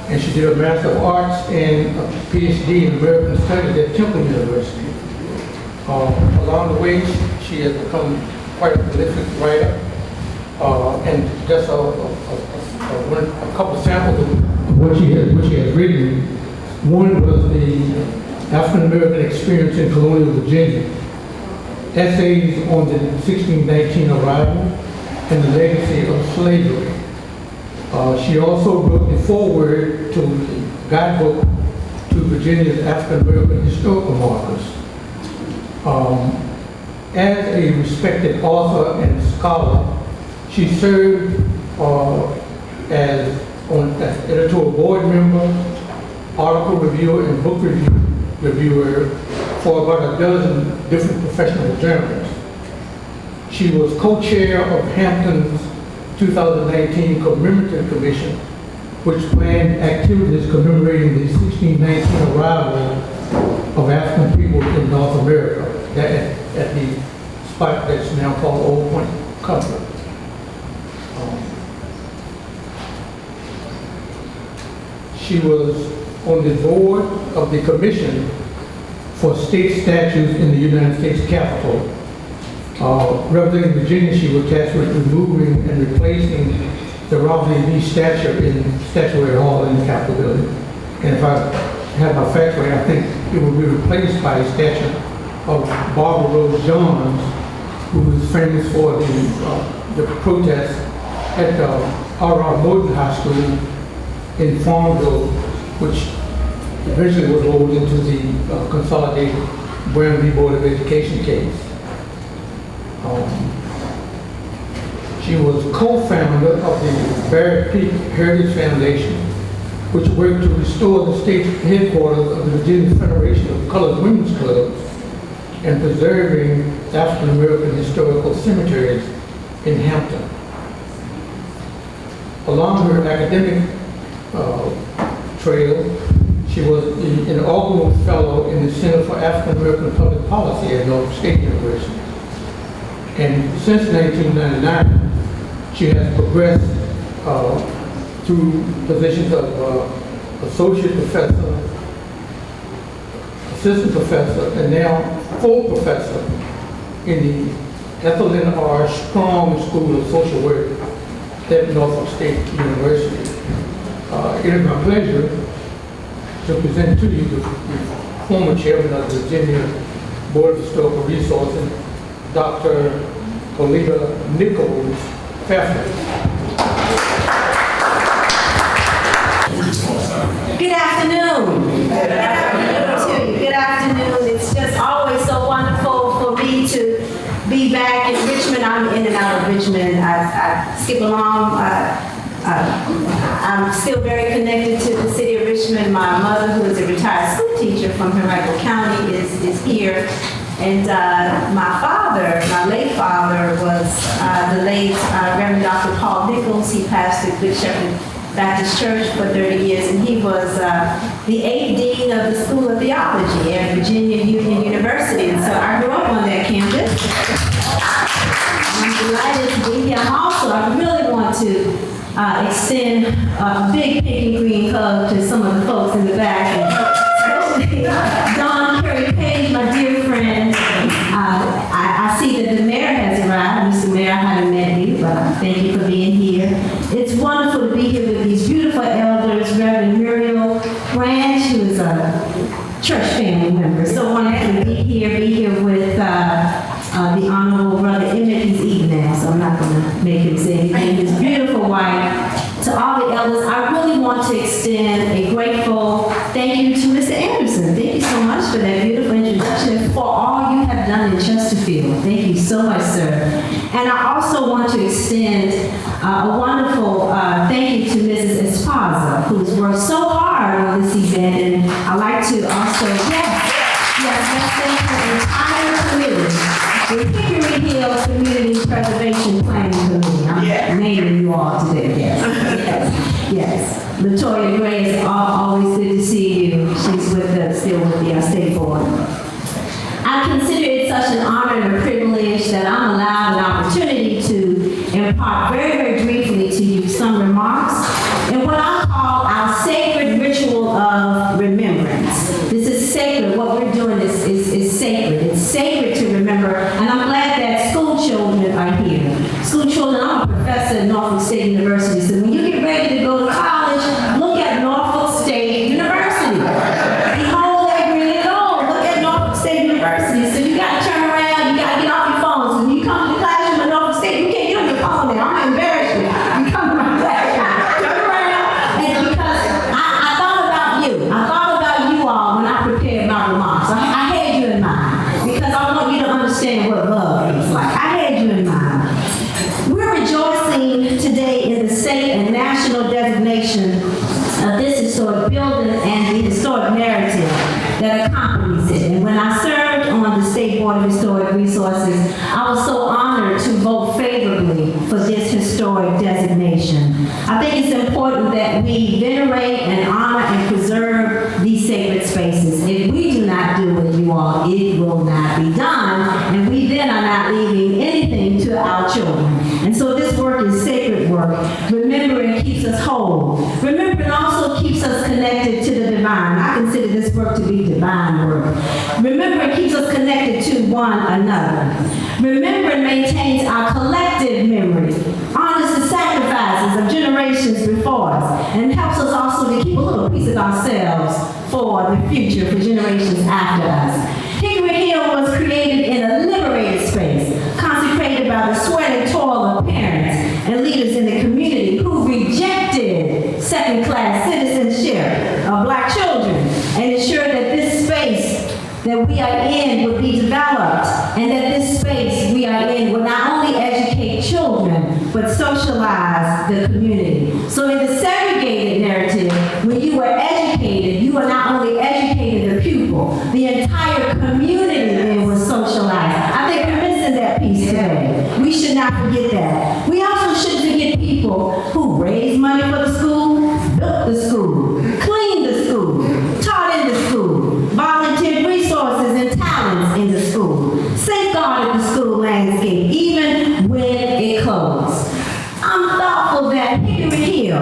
and she did a Master of Arts and a PhD in American Studies at Temple University. Along the way, she has become quite a prolific writer, and just a couple samples of what she has written. One was the African American experience in colonial Virginia, essays on the 1619 arrival and the legacy of slavery. She also wrote the foreword to the guidebook to Virginia's African American historical markers. As a respected author and scholar, she served as editorial board member, article reviewer, and book reviewer for about a dozen different professional journals. She was co-chair of Hampton's 2019 Commemorative Commission, which planned activities commemorating the 1619 arrival of African people in North America, at the spot that's now called Old Point Comfort. She was on the board of the Commission for State Statues in the United States Capitol. Representing Virginia, she was tasked with removing and replacing the Robert E. Lee statue in Statuary Hall in the Capitol building. And if I have my facts right, I think it will be replaced by a statue of Barbara Rose Johns, who was famous for the protests at R.R. Morton High School in Farmville, which eventually was rolled into the consolidated Brown v. Board of Education case. She was co-founder of the Barrett Peak Heritage Foundation, which worked to restore the state headquarters of the Virginia Federation of Colored Women's Clubs and preserving African American historical cemeteries in Hampton. Along her academic trail, she was an inaugural fellow in the Center for African American Public Policy at Norfolk State University. And since 1999, she has progressed through positions of associate professor, assistant professor, and now full professor in the Ethelyn R. Strong School of Social Work at Norfolk State University. It is my pleasure to present to you the former chairman of the Virginia Board of Historical Resources, Dr. Colita Nichols, Fairfax. Good afternoon. Good afternoon to you. Good afternoon. It's just always so wonderful for me to be back in Richmond. I'm in and out of Richmond. I skip along. I'm still very connected to the city of Richmond. My mother, who is a retired school teacher from Henrico County, is here. And my father, my late father, was the late Reverend Dr. Paul Nichols. He pastored Good Shepherd Baptist Church for 30 years, and he was the 8th dean of the School of Theology at Virginia Union University. And so I grew up on that campus. I'm delighted to be here. Also, I really want to extend a big pink and green hug to some of the folks in the back, and especially Don Curry Page, my dear friend. I see that the mayor has arrived. Mr. Mayor, I haven't met you, but thank you for being here. It's wonderful to be here with these beautiful elders, Reverend Muriel Branch, who is a church family member. So wonderful to be here with the Honorable Brother Emmett. He's eating now, so I'm not going to make him say anything. His beautiful wife. To all the elders, I really want to extend a grateful thank you to Mr. Anderson. Thank you so much for that beautiful introduction, for all you have done in Chesterfield. Thank you so much, sir. And I also want to extend a wonderful thank you to Mrs. Esparza, who's worked so hard on this event. And I'd like to also, let's thank the entire committee. The Hickory Hill Community Preservation Planning Committee. I'm naming you all today. Yes. Latoya Gray, is always good to see you. She's still with the State Board. I consider it such an honor and a privilege that I'm allowed an opportunity to impart very, very briefly to you some remarks in what I call our sacred ritual of remembrance. This is sacred. What we're doing is sacred. It's sacred to remember, and I'm glad that school children are here. School children, I'm a professor at Norfolk State University, so when you get ready to go to college, look at Norfolk State University. Behold that green and gold. Look at Norfolk State University. So you got to turn around, you got to get off your phones. When you come to the classroom at Norfolk State, you can't get on your phone now. I'm going to embarrass you. You come to my classroom, turn around, and because I thought about you. I thought about you all when I prepared my remarks. I had you in mind because I want you to understand what love is like. I had you in mind. We're rejoicing today in the state and national designation of this historic building and the historic narrative that accompanies it. And when I served on the State Board of Historic Resources, I was so honored to vote favorably for this historic designation. I think it's important that we venerate and honor and preserve these sacred spaces. If we do not do it, you all, it will not be done, and we then are not leaving anything to our children. And so this work is sacred work. Remembering keeps us whole. Remembering also keeps us connected to the divine. I consider this work to be divine work. Remembering keeps us connected to one another. Remembering maintains our collective memory, honors the sacrifices of generations before us, and helps us also to keep a little piece of ourselves for the future, for generations after us. Hickory Hill was created in a liberated space, consecrated by the sweat and toil of parents and leaders in the community who rejected second-class citizenship of Black children and ensured that this space that we are in would be developed, and that this space we are in would not only educate children, but socialize the community. So in the segregated narrative, when you were educated, you were not only educating the pupil, the entire community then was socialized. I think we're missing that piece today. We should not forget that. We also shouldn't forget people who raised money for the school, built the school, cleaned the school, taught in the school, volunteered resources and talents in the school, safeguarded the school landscape, even when it closed. I'm thoughtful that Hickory Hill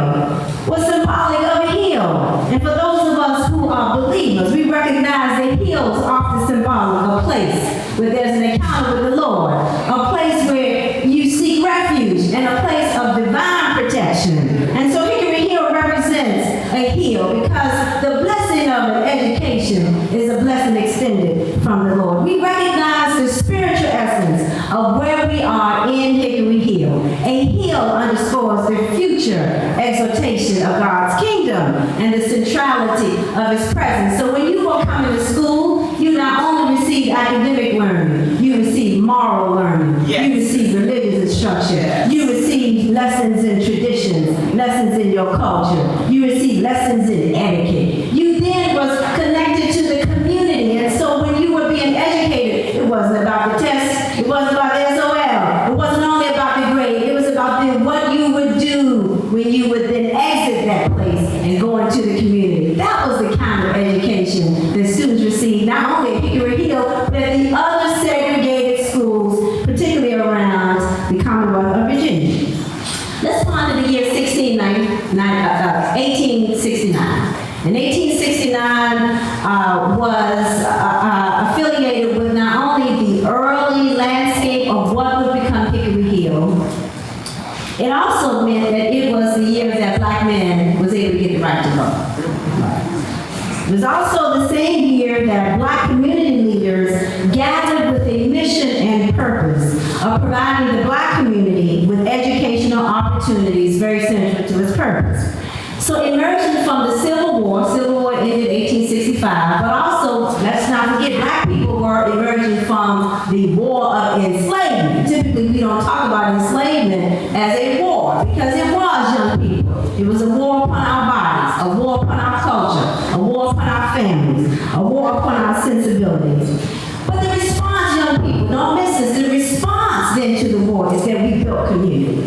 was symbolic of a hill. And for those of us who are believers, we recognize that hills are often symbolic of a place where there's an encounter with the Lord, a place where you seek refuge, and a place of divine protection. And so Hickory Hill represents a hill because the blessing of an education is a blessing extended from the Lord. We recognize the spiritual essence of where we are in Hickory Hill. A hill underscores the future exaltation of God's kingdom and the centrality of His presence. So when you will come into school, you not only receive academic learning, you receive moral learning, you receive religious instruction, you receive lessons in traditions, lessons in your culture, you receive lessons in etiquette. You then was connected to the community, and so when you were being educated, it wasn't about the test, it wasn't about the SOL, it wasn't only about the grade, it was about then what you would do when you would then exit that place and go into the community. That was the kind of education that students received, not only at Hickory Hill, but at the other segregated schools, particularly around the Commonwealth of Virginia. Let's go on to the year 1869. In 1869 was affiliated with not only the early landscape of what would become Hickory Hill, it also meant that it was the year that black men was able to get the right to vote. It was also the same year that black community leaders gathered with a mission and purpose of providing the black community with educational opportunities very central to its purpose. So emerging from the Civil War ended 1865, but also, let's not forget, black people were emerging from the war of enslavement. Typically, we don't talk about enslavement as a war, because it was young people. It was a war upon our bodies, a war upon our culture, a war upon our families, a war upon our sensibilities. But the response, young people, don't miss this, the response then to the war is that we built community.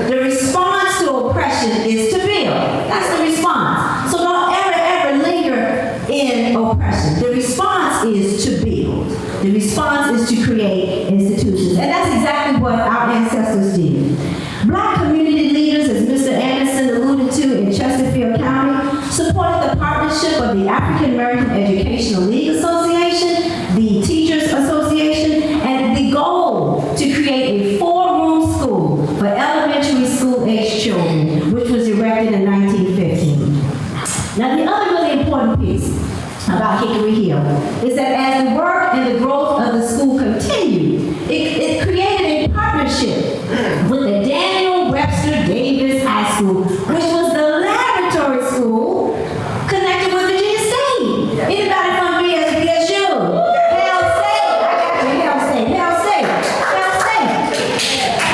The response to oppression is to build. That's the response. So don't ever linger in oppression. The response is to build. The response is to create institutions. And that's exactly what our ancestors did. Black community leaders, as Mr. Anderson alluded to in Chesterfield County, supported the partnership of the African American Educational League Association, the Teachers Association, and the goal to create a 4-room school for elementary school-age children, which was erected in 1915. Now, the other really important piece about Hickory Hill is that as the work and the growth of the school continued, it created a partnership with the Daniel Webster Davis High School, which was the laboratory school connected with Virginia State. Anybody from VSU? Hell State.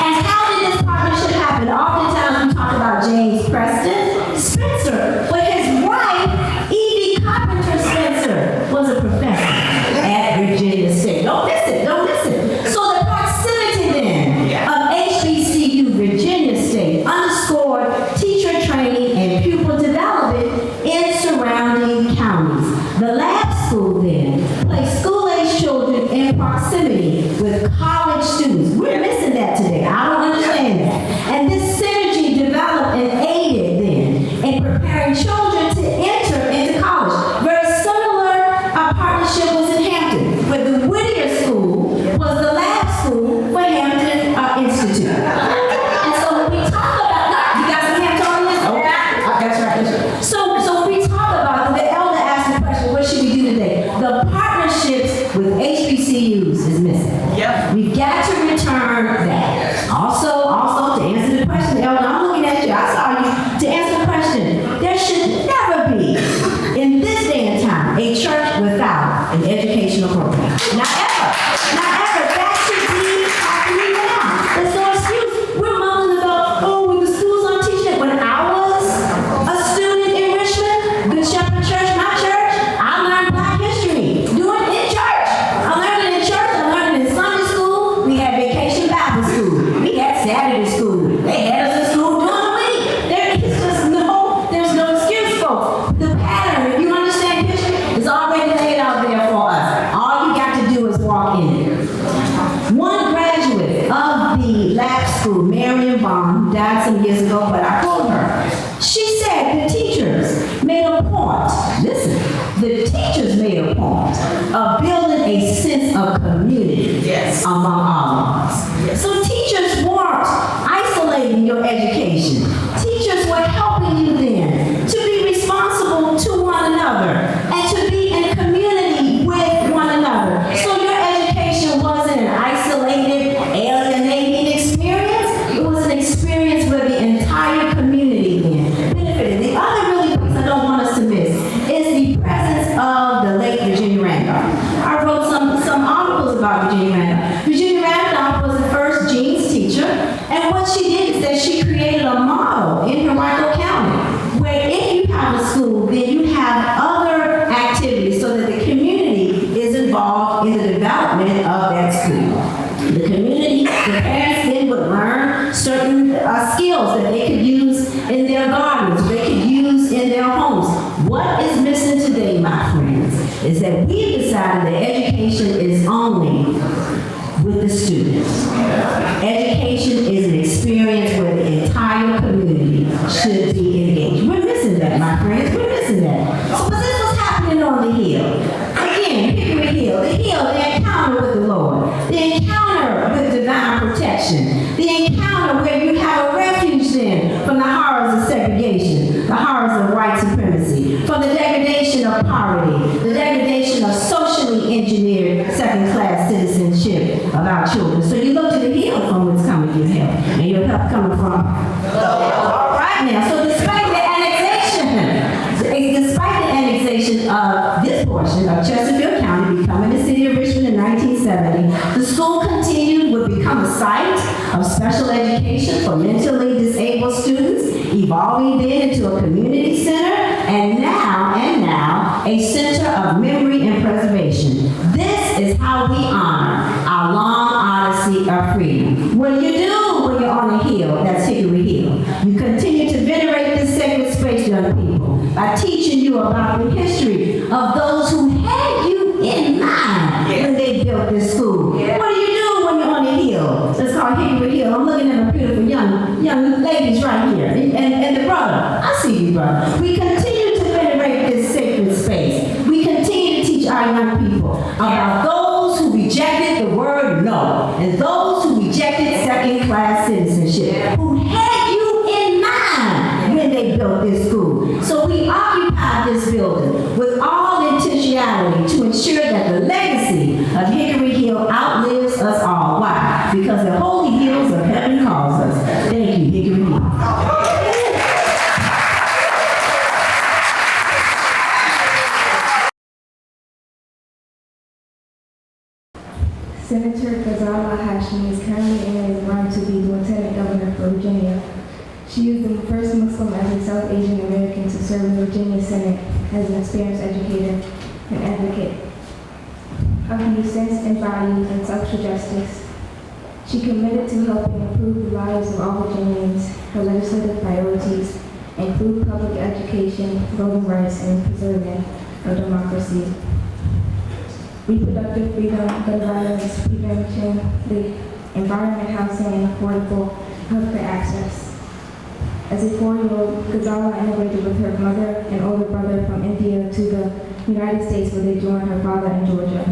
And how did this partnership happen? Oftentimes we talk about James Preston Spencer, but his wife, Evie Carpenter Spencer, was a professor at Virginia State. Don't listen. So the proximity then of HBCU Virginia State underscored teacher training and pupil development in surrounding counties. The lab school then placed school-age children in proximity with college students. We're missing that today. I don't understand that. And this synergy developed and aided then in preparing years ago, but I called her. She said the teachers made a point, listen, the teachers made a point of building a sense of community among all of us. So teachers weren't isolating your education. Teachers were helping you then to be responsible to one another and to be in community with one another. So your education wasn't an isolated, alienating experience. It was an experience where the entire community then benefited. The other really piece I don't want us to miss is the presence of the late Virginia Randolph. I wrote some articles about Virginia Randolph. Virginia Randolph was the first jeans teacher, and what she did is that she created a model in Henrico County where if you have a school, then you have other activities so that the community is involved in the development of that school. The community, the parents then would learn certain skills that they could use in their gardens, they could use in their homes. What is missing today, my friends, is that we've decided that education is only with the students. Education is an experience where the entire community should be engaged. We're missing that, my friends. We're missing that. So this is what's happening on the Hill. Again, Hickory Hill, the encounter with the Lord, the encounter with divine protection, the encounter where you have a refuge then from the horrors of segregation, the horrors of white supremacy, from the degradation of poverty, the degradation of socially engineered second-class citizenship of our children. So you look to the Hill from what's coming your help, and your help coming from. All right now, so despite the annexation of this portion of Chesterfield County becoming the city of Richmond in 1970, the school continued would become a site of special education for mentally disabled students, evolving then into a community center, and now a center of memory and preservation. This is how we honor our long odyssey of freedom. What do you do when you're on a hill? That's Hickory Hill. You continue to venerate this sacred space, young people, by teaching you about the history of those who had you in mind when they built this school. What do you do when you're on a hill? It's called Hickory Hill. I'm looking at a beautiful young ladies right here, and the brother. I see you, brother. We continue to venerate this sacred space. We continue to teach our young people about those who rejected the word no, and those who rejected second-class citizenship, who had you in mind when they built this school. So we occupied this building with all intentionality to ensure that the legacy of Hickory Hill outlives us all. Why? Because the holy hills of heaven calls us. Thank you, Hickory Hill. Senator Ghazala Hashmi is currently in his run to be Lieutenant Governor for Virginia. She is the first Muslim as a South Asian American to serve in the Virginia Senate as an experienced educator and advocate of the sense and values and social justice. She committed to helping improve the lives of all Virginians. Her legislative priorities include public education, voting rights, and preserving our democracy. Reproductive freedom, gun violence prevention, the environment, housing, and affordable healthcare access. As a 4-year-old, Ghazala immigrated with her mother and older brother from India to the United States, where they joined her father in Georgia,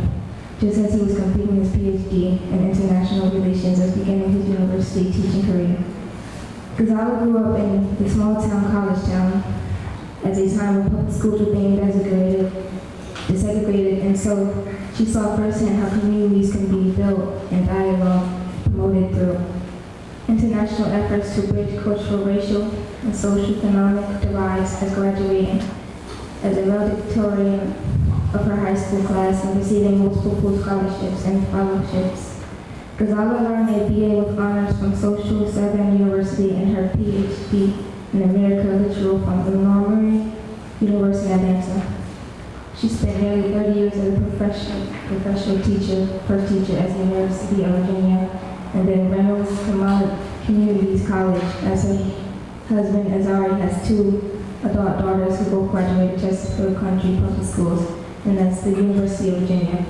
just as he was completing his PhD in international relations and beginning his university teaching career. Ghazala grew up in the small town, college town, at a time when public schools were being desegregated, and so she saw firsthand how communities can be built and dialogue promoted through international efforts to bridge cultural, racial, and socio-economic divides. As graduating as a valedictorian of her high school class and receiving multiple full scholarships and fellowships. Ghazala earned a BA with honors from Social Southern University and her PhD in American Literature from the Emory University in Atlanta. She spent nearly 30 years as a professional teacher, first teacher at the University of Virginia, and then Reynolds Communities College. As her husband Azari has 2 adult daughters who both graduated Chesterfield Country Public Schools, and that's the University of Virginia.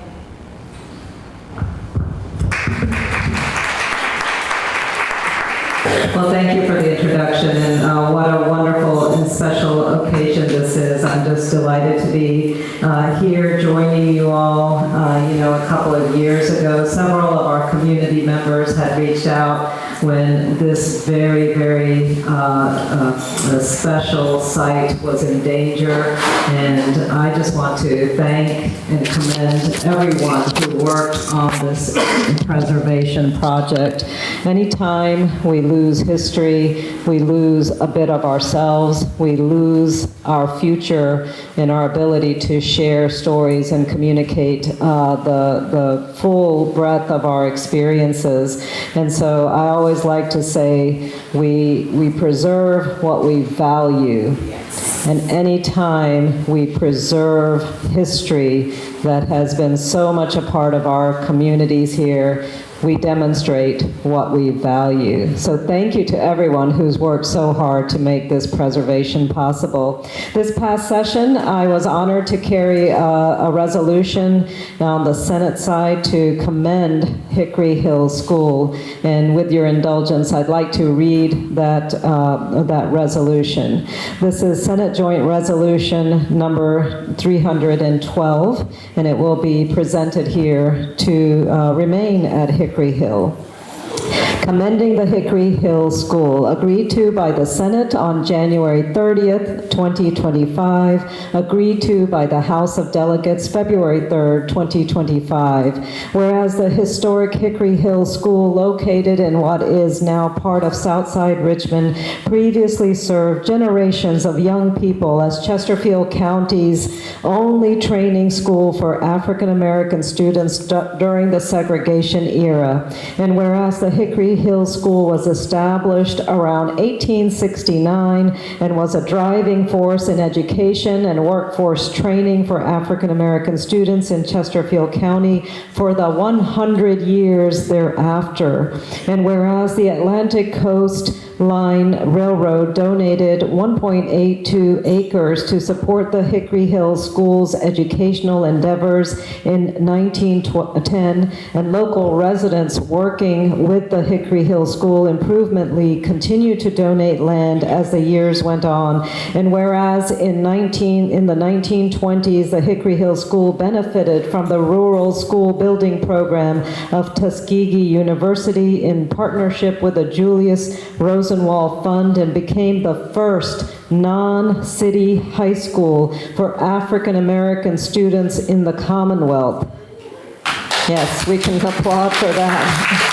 Well, thank you for the introduction. introduction, and what a wonderful and special occasion this is. I'm just delighted to be here joining you all. A couple of years ago, several of our community members had reached out when this very, very special site was in danger, and I just want to thank and commend everyone who worked on this preservation project. Anytime we lose history, we lose a bit of ourselves, we lose our future and our ability to share stories and communicate the full breadth of our experiences. And so I always like to say we preserve what we value. And anytime we preserve history that has been so much a part of our communities here, we demonstrate what we value. So thank you to everyone who's worked so hard to make this preservation possible. This past session, I was honored to carry a resolution on the Senate side to commend Hickory Hill School. And with your indulgence, I'd like to read that resolution. This is Senate Joint Resolution number 312, and it will be presented here to remain at Hickory Hill. Commending the Hickory Hill School, agreed to by the Senate on January 30th, 2025, agreed to by the House of Delegates February 3rd, 2025. Whereas the historic Hickory Hill School, located in what is now part of Southside Richmond, previously served generations of young people as Chesterfield County's only training school for African American students during the segregation era. And whereas the Hickory Hill School was established around 1869 and was a driving force in education and workforce training for African American students in Chesterfield County for the 100 years thereafter. And whereas the Atlantic Coast Line Railroad donated 1.82 acres to support the Hickory Hill School's educational endeavors in 1910, and local residents working with the Hickory Hill School Improvement League continued to donate land as the years went on. And whereas in the 1920s, the Hickory Hill School benefited from the rural school building program of Tuskegee University in partnership with the Julius Rosenwald Fund, and became the first non-city high school for African American students in the Commonwealth. Yes, we can applaud for that.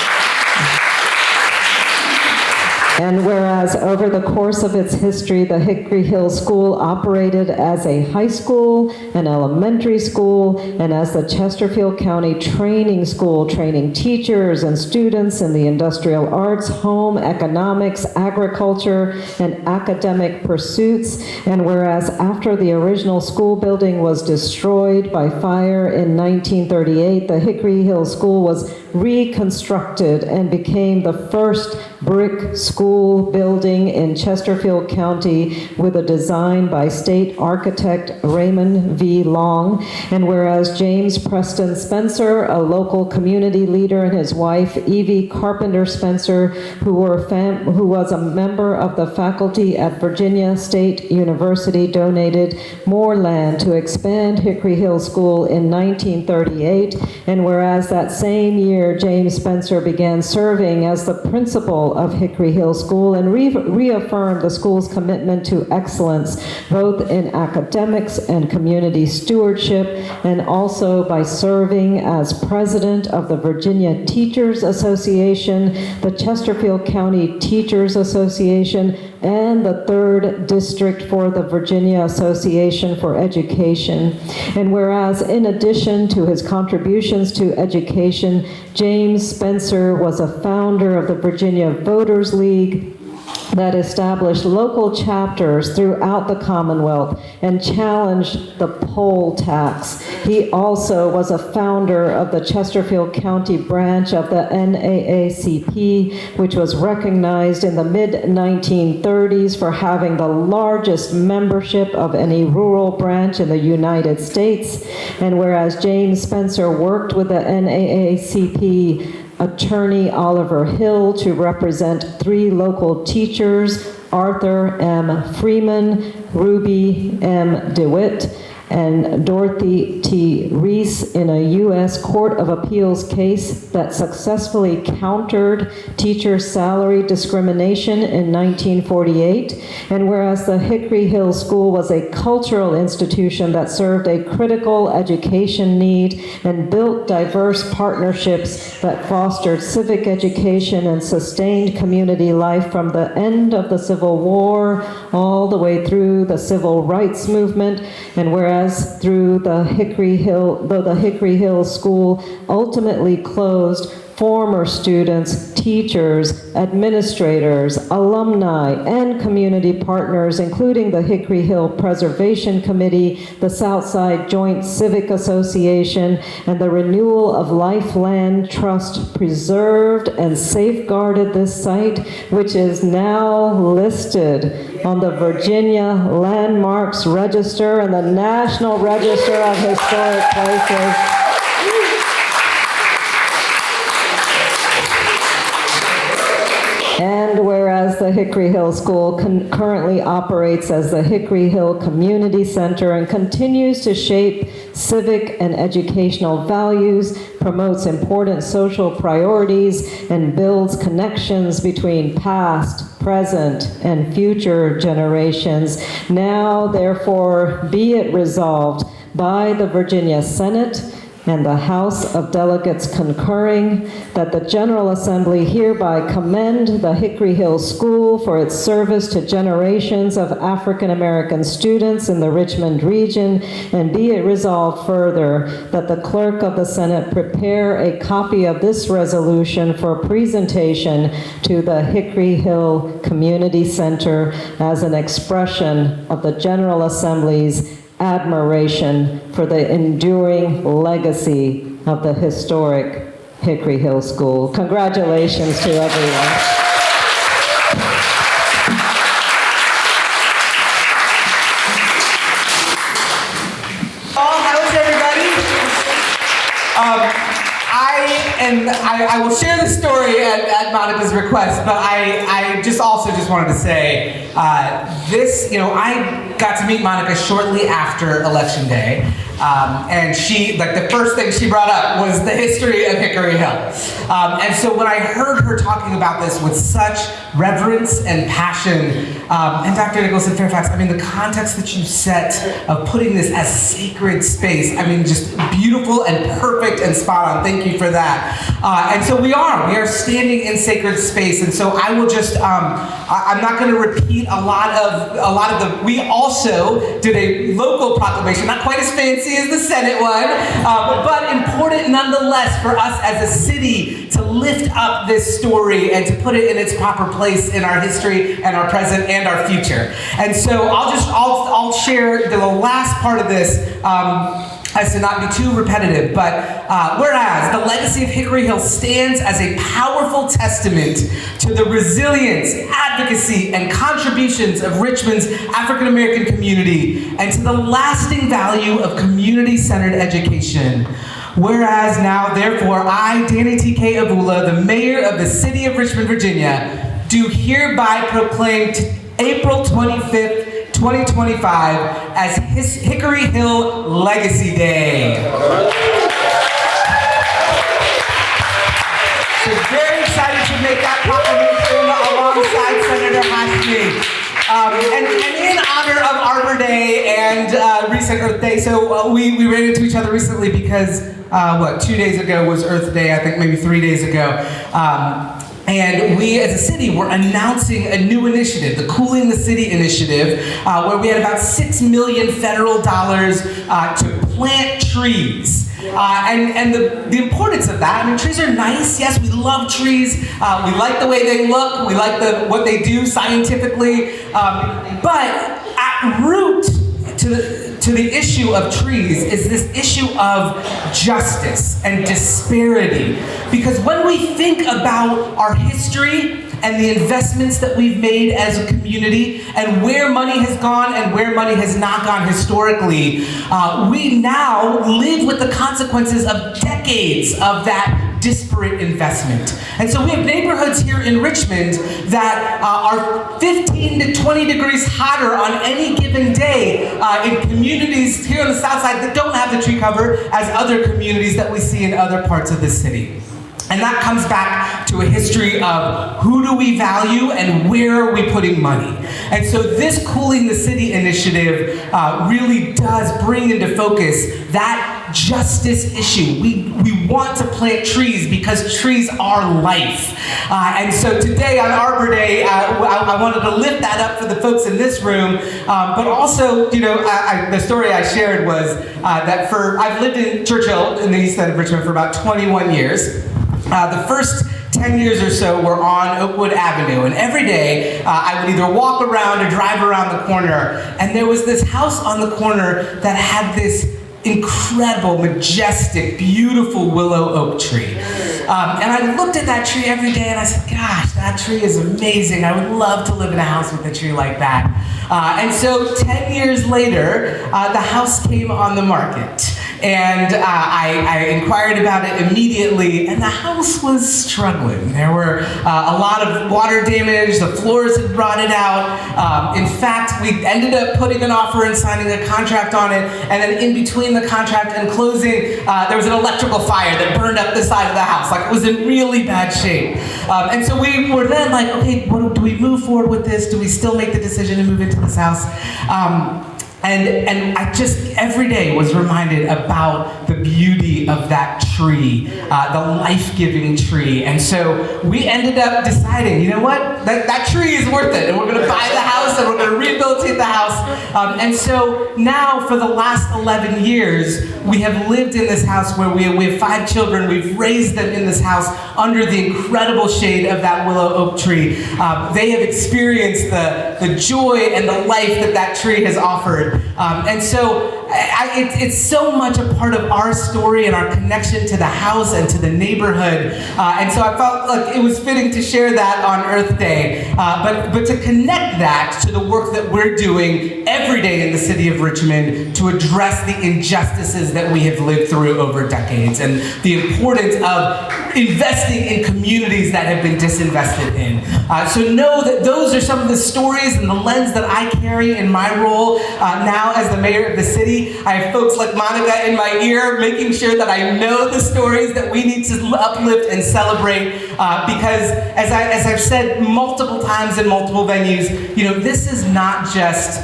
And whereas over the course of its history, the Hickory Hill School operated as a high school, an elementary school, and as the Chesterfield County Training School, training teachers and students in the industrial arts, home economics, agriculture, and academic pursuits. And whereas after the original school building was destroyed by fire in 1938, the Hickory Hill School was reconstructed and became the first brick school building in Chesterfield County with a design by state architect Raymond V. Long. And whereas James Preston Spencer, a local community leader, and his wife Evie Carpenter Spencer, who was a member of the faculty at Virginia State University, donated more land to expand Hickory Hill School in 1938. And whereas that same year, James Spencer began serving as the principal of Hickory Hill School and reaffirmed the school's commitment to excellence, both in academics and community stewardship, and also by serving as president of the Virginia Teachers Association, the Chesterfield County Teachers Association, and the 3rd District for the Virginia Association for Education. And whereas in addition to his contributions to education, James Spencer was a founder of the Virginia Voters League that established local chapters throughout the Commonwealth and challenged the poll tax. He also was a founder of the Chesterfield County branch of the NAACP, which was recognized in the mid-1930s for having the largest membership of any rural branch in the United States. And whereas James Spencer worked with the NAACP Attorney Oliver Hill to represent 3 local teachers, Arthur M. Freeman, Ruby M. DeWitt, and Dorothy T. Reese in a U.S. Court of Appeals case that successfully countered teacher salary discrimination in 1948. And whereas the Hickory Hill School was a cultural institution that served a critical education need and built diverse partnerships that fostered civic education and sustained community life from the end of the Civil War all the way through the Civil Rights Movement, and whereas through the Hickory Hill School ultimately closed, former students, teachers, administrators, alumni, and community partners, including the Hickory Hill Preservation Committee, the Southside Joint Civic Association, and the Renewal of Life Land Trust preserved and safeguarded this site, which is now listed on the Virginia Landmarks Register and the National Register of Historic Places. And whereas the Hickory Hill School currently operates as the Hickory Hill Community Center and continues to shape civic and educational values, promotes important social priorities, and builds connections between past, present, and future generations. Now, therefore, be it resolved by the Virginia Senate and the House of Delegates concurring, that the General Assembly hereby commend the Hickory Hill School for its service to generations of African American students in the Richmond region, and be it resolved further that the Clerk of the Senate prepare a copy of this resolution for presentation to the Hickory Hill Community Center as an expression of the General Assembly's admiration for the enduring legacy of the historic Hickory Hill School. Congratulations to everyone. How is everybody? I will share the story at Monica's request, but I just wanted to say this, I got to meet Monica shortly after Election Day. And she, the first thing she brought up was the history of Hickory Hill. And so when I heard her talking about this with such reverence and passion, and Dr. Nichols and Fairfax, the context that you set of putting this as sacred space, just beautiful and perfect and spot on. Thank you for that. And so we are standing in sacred space. And so I will just, I'm not going to repeat a lot of the, we also did a local proclamation, not quite as fancy as the Senate one, but important nonetheless for us as a city to lift up this story and to put it in its proper place in our history and our present and our future. And so I'll share the last part of this as to not be too repetitive, but whereas the legacy of Hickory Hill stands as a powerful testament to the resilience, advocacy, and contributions of Richmond's African American community and to the lasting value of community-centered education. Whereas now, therefore, I, Danny T.K. Avula, the mayor of the city of Richmond, Virginia, do hereby proclaim April 25th, 2025 as Hickory Hill Legacy Day. So very excited to make that proclamation alongside Senator Hashmi. And in honor of Arbor Day and recent Earth Day, so we ran into each other recently because 2 days ago was Earth Day, I think maybe 3 days ago. And we as a city were announcing a new initiative, the Cooling the City Initiative, where we had about $6 million federal dollars to plant trees. And the importance of that, trees are nice, yes, we love trees, we like the way they look, we like what they do scientifically, but at root to the issue of trees is this issue of justice and disparity. Because when we think about our history and the investments that we've made as a community and where money has gone and where money has not gone historically, we now live with the consequences of decades of that disparity disparate investment. And so we have neighborhoods here in Richmond that are 15 to 20 degrees hotter on any given day in communities here on the Southside that don't have the tree cover as other communities that we see in other parts of the city. And that comes back to a history of who do we value and where are we putting money. And so this Cooling the City initiative really does bring into focus that justice issue. We want to plant trees because trees are life. And so today on Arbor Day, I wanted to lift that up for the folks in this room, but also, you know, the story I shared was that I've lived in Churchill in the east side of Richmond for about 21 years. The first 10 years or so were on Oakwood Avenue, and every day I would either walk around or drive around the corner, and there was this house on the corner that had this incredible, majestic, beautiful willow oak tree. And I looked at that tree every day and I said, gosh, that tree is amazing. I would love to live in a house with a tree like that. And so 10 years later, the house came on the market. And I inquired about it immediately, and the house was struggling. There were a lot of water damage, the floors had rotted out. In fact, we ended up putting an offer and signing a contract on it, and then in between the contract and closing, there was an electrical fire that burned up the side of the house. Like, it was in really bad shape. And so we were then like, okay, do we move forward with this? Do we still make the decision to move into this house? And I just every day was reminded about the beauty of that tree, the life-giving tree. And so we ended up deciding, you know what, that tree is worth it. And we're going to buy the house and we're going to rehabilitate the house. And so now for the last 11 years, we have lived in this house where we have 5 children. We've raised them in this house under the incredible shade of that willow oak tree. They have experienced the joy and the life that tree has offered. And so it's so much a part of our story and our connection to the house and to the neighborhood. And so I felt like it was fitting to share that on Earth Day, but to connect that to the work that we're doing every day in the city of Richmond to address the injustices that we have lived through over decades and the importance of investing in communities that have been disinvested in. So know that those are some of the stories and the lens that I carry in my role now as the mayor of the city. I have folks like Monica in my ear making sure that I know the stories that we need to uplift and celebrate because as I've said multiple times in multiple venues, you know, this is not just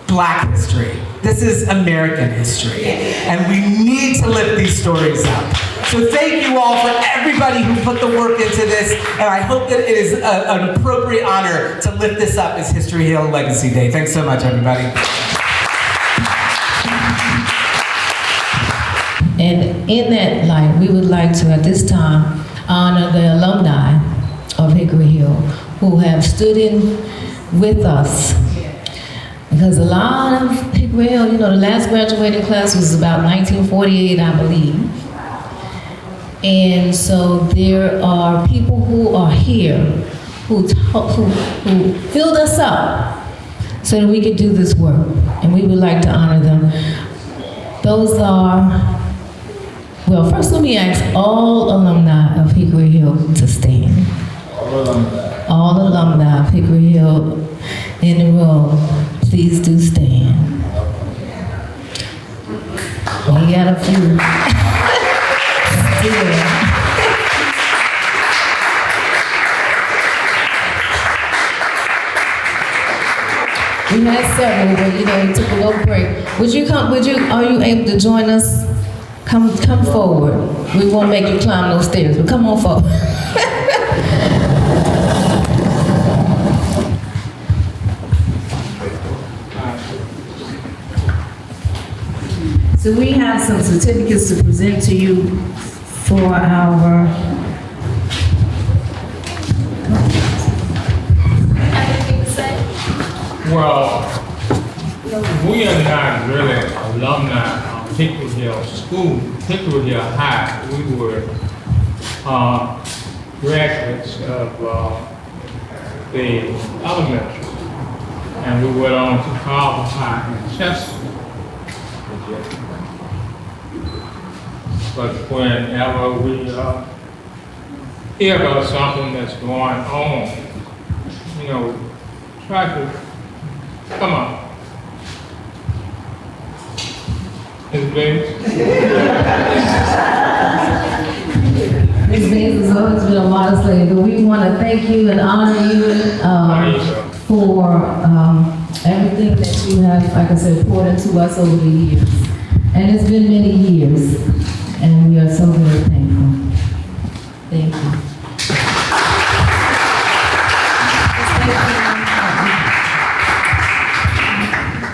Black history. This is American history. And we need to lift these stories up. So thank you all for everybody who put the work into this, and I hope that it is an appropriate honor to lift this up as Hickory Hill Legacy Day. Thanks so much, everybody. And in that light, we would like to, at this time, honor the alumni of Hickory Hill who have stood in with us. Because a lot of Hickory Hill, you know, the last graduating class was about 1948, I believe. And so there are people who are here who filled us up so that we could do this work. And we would like to honor them. Those are, well, first let me ask all alumni of Hickory Hill to stand. All alumni of Hickory Hill in the room, please do stand. We got a few. We had several, but you know, we took a little break. Are you able to join us? Come forward. We won't make you climb those stairs, but come on forward. So we have some certificates to present to you for our well, we are not really alumni of Hickory Hill School, Hickory Hill High. We were graduates of the elementary, and we went on to Carver High in Chester. But whenever we hear about something that's going on, you know, try to, come on. Ms. Bates? Ms. Bates has always been a modest lady, but we want to thank you and honor you for everything that you have, like I said, poured into us over the years. And it's been many years, and we are so very thankful. Thank you.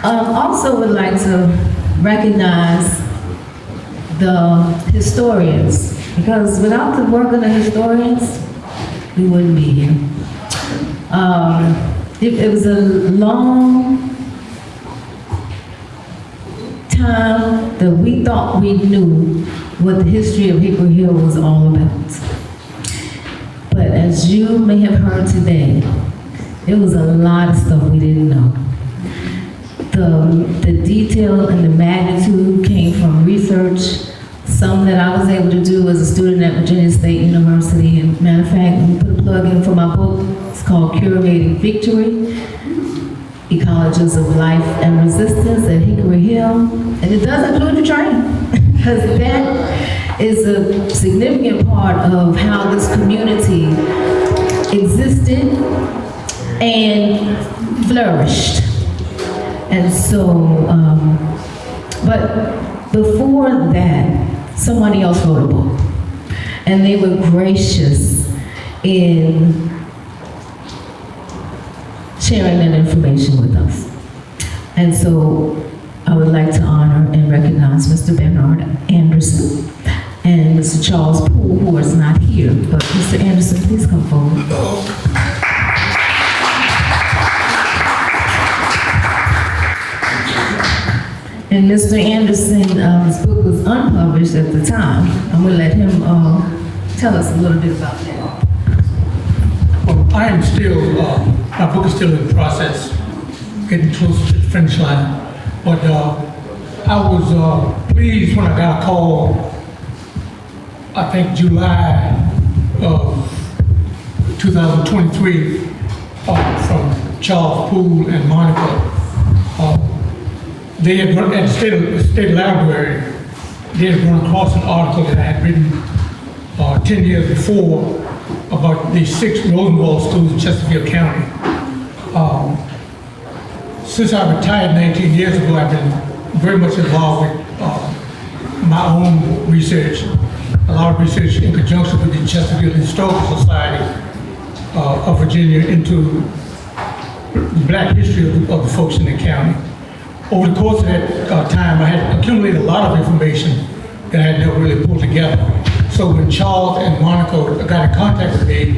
Also would like to recognize the historians, because without the work of the historians, we wouldn't be here. It was a long time that we thought we knew what the history of Hickory Hill was all about. But as you may have heard today, it was a lot of stuff we didn't know. The detail and the magnitude came from research, some that I was able to do as a student at Virginia State University. And matter of fact, let me put a plug in for my book. It's called Curating Victory, Ecologies of Life and Resistance at Hickory Hill. And it does include the train, because that is a significant part of how this community existed and flourished. And so, but before that, somebody else wrote a book. And they were gracious in sharing that information with us. And so I would like to honor and recognize Mr. Bernard Anderson and Mr. Charles Poole, who is not here. But Mr. Anderson, please come forward. And Mr. Anderson's book was unpublished at the time. I'm going to let him tell us a little bit about that. Well, I am still, my book is still in the process, getting close to the finish line. But I was pleased when I got a call, I think July of 2023, from Charles Poole and Monica. They had run, at the state library, they had run across an article that I had written 10 years before about the 6 Rosenwald schools in Chesterfield County. Since I retired 19 years ago, I've been very much involved with my own research, a lot of research in conjunction with the Chesterfield Historical Society of Virginia into the Black history of the folks in the county. Over the course of that time, I had accumulated a lot of information that I had never really pulled together. So when Charles and Monica got in contact with me,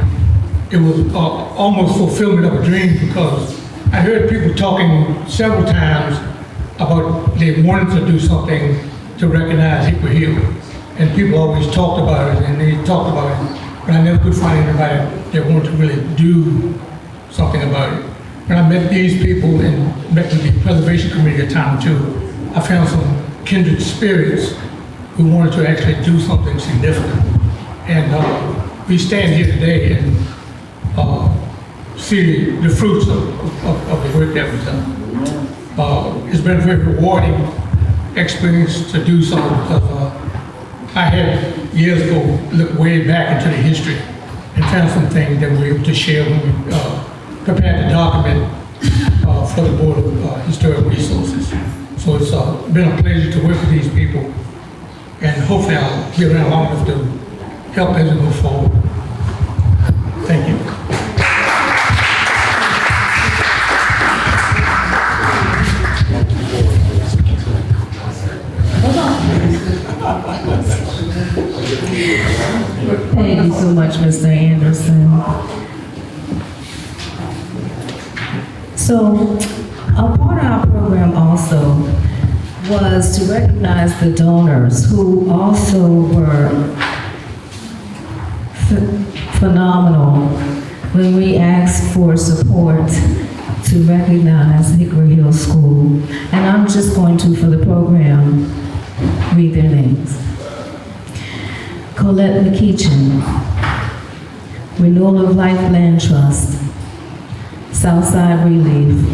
it was almost fulfillment of a dream, because I heard people talking several times about they wanted to do something to recognize Hickory Hill. And people always talked about it, and they talked about it, but I never could find anybody that wanted to really do something about it. When I met these people and met with the Preservation Committee at time too, I found some kindred spirits who wanted to actually do something significant. And we stand here today and see the fruits of the work that was done. It's been a very rewarding experience to do so, because I had years ago looked way back into the history and found some things that we were able to share when we prepared the document for the Board of Historic Resources. So it's been a pleasure to work with these people, and hopefully I'll be around long enough to help as we move forward. Thank you. Thank you so much, Mr. Anderson. So, a part of our program also was to recognize the donors who also were phenomenal when we asked for support to recognize Hickory Hill School. And I'm just going to, for the program, read their names. Colette McKeechin, Renewal of Life Land Trust, Southside Relief,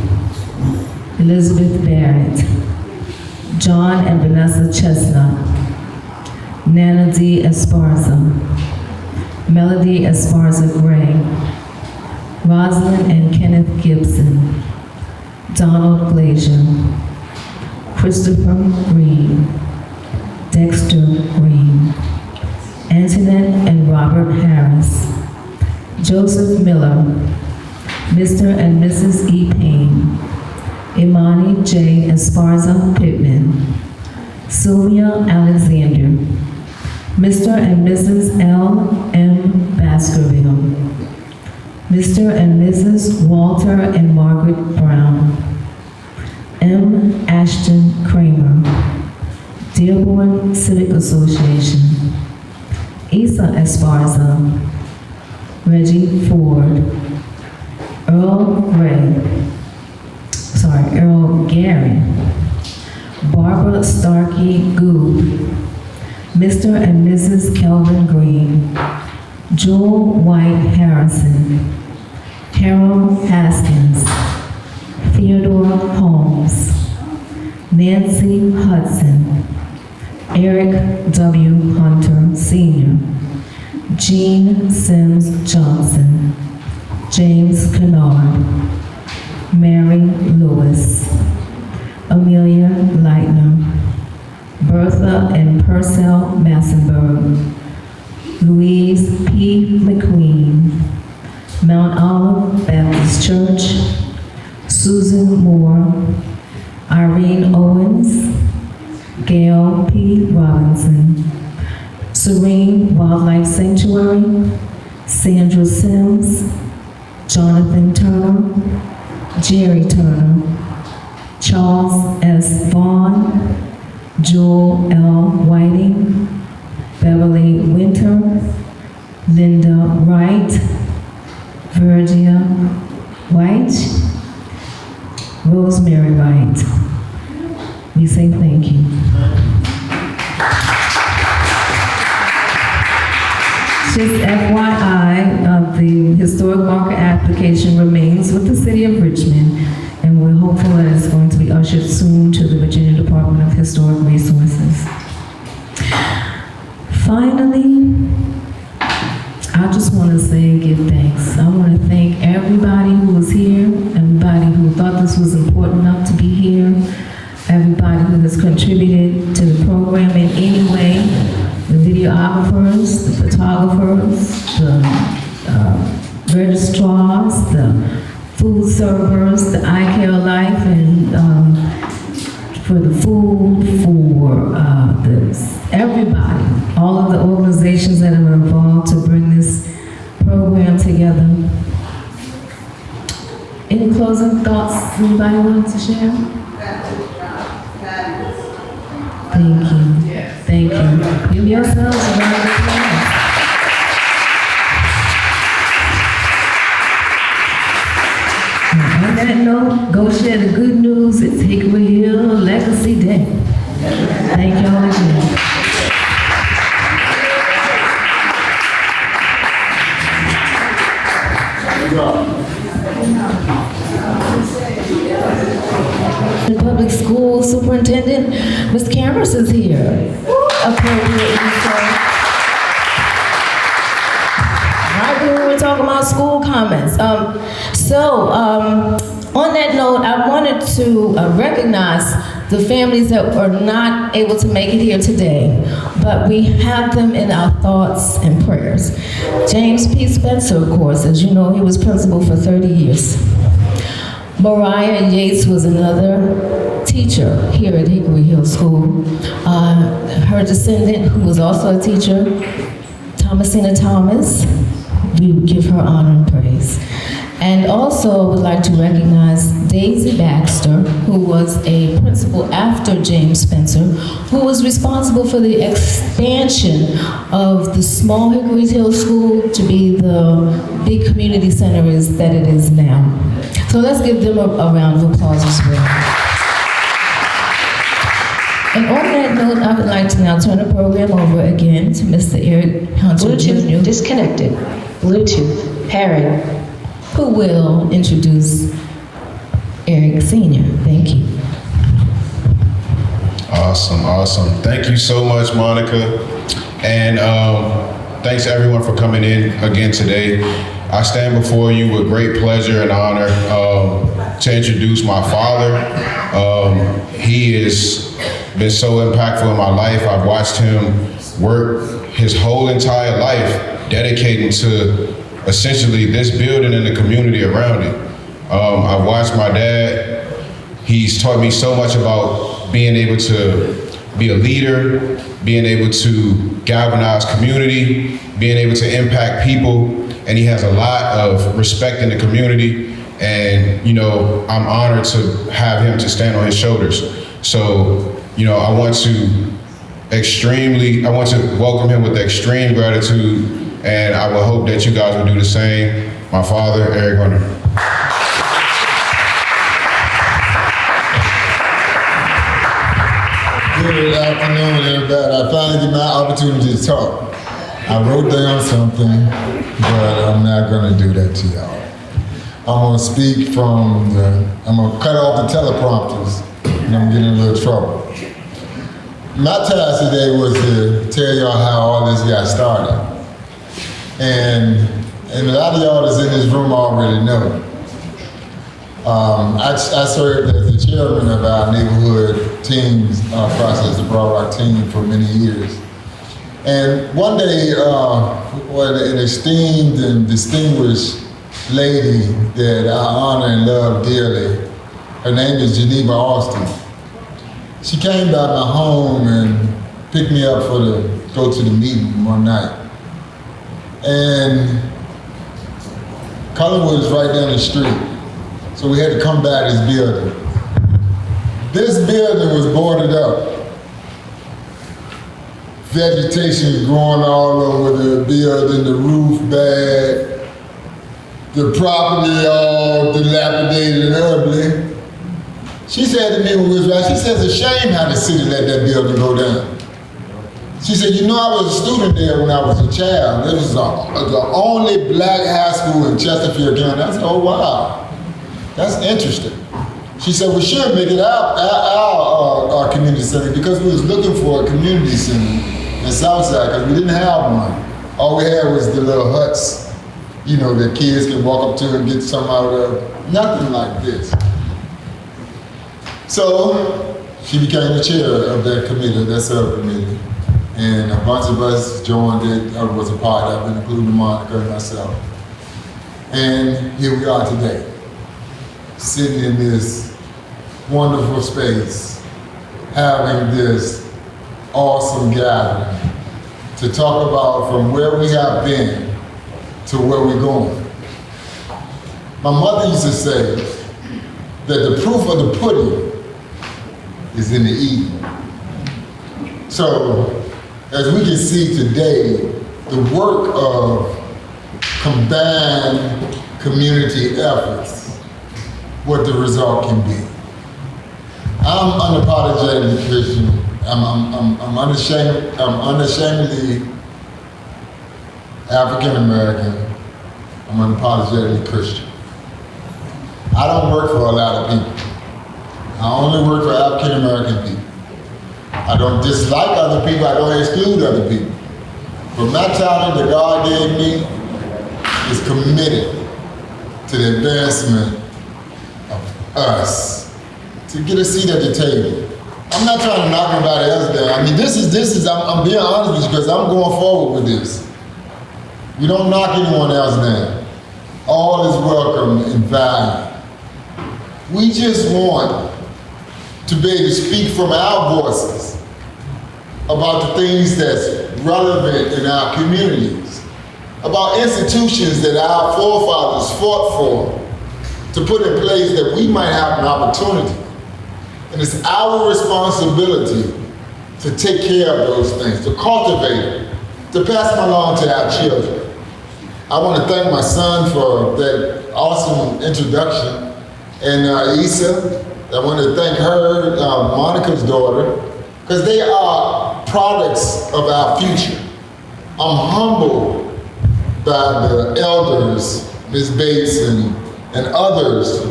Elizabeth Barrett, John and Vanessa Chestnut, Nana D. Esparza, Melody Esparza Gray, Rosalind and Kenneth Gibson, Donald Glazier, Christopher Green, Dexter Green, Antoinette and Robert Harris, Joseph Miller, Mr. and Mrs. E. Payne, Imani J. Esparza Pittman, Sylvia Alexander, Mr. and Mrs. L. M. Baskerville, Mr. and Mrs. Walter and Margaret Brown, M. Ashton Kramer, Dearborn Civic Association, Isa Esparza, Reggie Ford, Earl Gary, Barbara Starkey Goob, Mr. and Mrs. Kelvin Green, Joel White Harrison, Harold Haskins, Theodore Holmes, Nancy Hudson, Eric W. Hunter Sr., Jean Sims Johnson, James Kennard, Mary Lewis, Amelia Leitner, Bertha and Purcell Massenberg, Louise P. McQueen, Mount Olive Baptist Church, Susan Moore, Irene Owens, Gail P. Robinson, Serene Wildlife Sanctuary, Sandra Sims, Jonathan Turner, Jerry Turner, Charles S. Vaughn, Joel L. Whiting, Beverly Winter, Linda Wright, Virgia White, Rosemary Wright. We say thank you. Just FYI, the historic marker application remains with the City of Richmond, and we're hopeful that it's going to be ushered soon to the Virginia Department of Historic Resources. Finally, I just want to say and give thanks. I want to thank everybody who was here, everybody who thought this was important enough to be here, everybody who has contributed to the program in any way, the videographers, the photographers, the registrars, the food servers, the I Care Life, and for the food, for everybody, all of the organizations that are involved to bring this program together. Any closing thoughts anybody wants to share? Thank you. Thank you. Give yourselves a round of applause. On that note, go share the good news. It's Hickory Hill Legacy Day. Thank y'all again. The public school superintendent, Ms. Cameras, is here. Appropriately so. Right when we were talking about school comments. On that note, I wanted to recognize the families that were not able to make it here today, but we have them in our thoughts and prayers. James P. Spencer, of course, as you know, he was principal for 30 years. Mariah Yates was another teacher here at Hickory Hill School. Her descendant, who was also a teacher, Thomasina Thomas, we give her honor and praise. And also I would like to recognize Daisy Baxter, who was a principal after James Spencer, who was responsible for the expansion of the small Hickory Hill School to be the big community center that it is now. So let's give them a round of applause as well. And on that that note, I would like to now turn the program over again to Mr. Eric Hunter Jr. Bluetooth disconnected. Bluetooth pairing. Who will introduce Eric Sr. Thank you. Awesome. Thank you so much, Monica. And thanks everyone for coming in again today. I stand before you with great pleasure and honor to introduce my father. He has been so impactful in my life. I've watched him work his whole entire life dedicating to essentially this building and the community around it. I've watched my dad. He's taught me so much about being able to be a leader, being able to galvanize community, being able to impact people, and he has a lot of respect in the community. And, you know, I'm honored to have him to stand on his shoulders. So, you know, I want to welcome him with extreme gratitude, and I will hope that you guys will do the same. My father, Eric Hunter. Good afternoon, everybody. I finally get my opportunity to talk. I wrote down something, but I'm not gonna do that to y'all. I'm gonna speak I'm gonna cut off the teleprompters, and I'm getting in a little trouble. My task today was to tell y'all how all this got started. And a lot of y'all that's in this room already know. I served as the chairman of our neighborhood teams process, the Broad Rock team, for many years. And one day, an esteemed and distinguished lady that I honor and love dearly, her name is Geneva Austin. She came by my home and picked me up to go to the meeting one night. And Collingwood is right down the street. So we had to come by this building. This building was boarded up. Vegetation growing all over the building, the roof bad, the property all dilapidated and ugly. She said to me when we was back, she said, it's a shame how the city let that building go down. She said, you know, I was a student there when I was a child. It was the only black high school in Chesterfield County. I said, oh, wow. That's interesting. She said, we should make it our community center because we was looking for a community center in Southside because we didn't have one. All we had was the little huts, you know, that kids can walk up to and get some out of. Nothing like this. So she became the chair of that committee, that subcommittee. And a bunch of us joined it, I was a part of it, including Monica and myself. And here we are today, sitting in this wonderful space, having this awesome gathering to talk about from where we have been to where we're going. My mother used to say that the proof of the pudding is in the eating. So, as we can see today, the work of combined community efforts, what the result can be. I'm unapologetically Christian. I'm unashamedly African American. I'm unapologetically Christian. I don't work for a lot of people. I only work for African American people. I don't dislike other people, I don't exclude other people. But my talent that God gave me is committed to the advancement of us, to get a seat at the table. I'm not trying to knock anybody else down. I mean, I'm being honest with you because I'm going forward with this. We don't knock anyone else down. All is welcome and valued. We just want to be able to speak from our voices about the things that's relevant in our communities, about institutions that our forefathers fought for to put in place that we might have an opportunity. And it's our responsibility to take care of those things, to cultivate them, to pass them along to our children. I want to thank my son for that awesome introduction. And Issa, I want to thank her, Monica's daughter, because they are products of our future. I'm humbled by the elders, Ms. Bates and others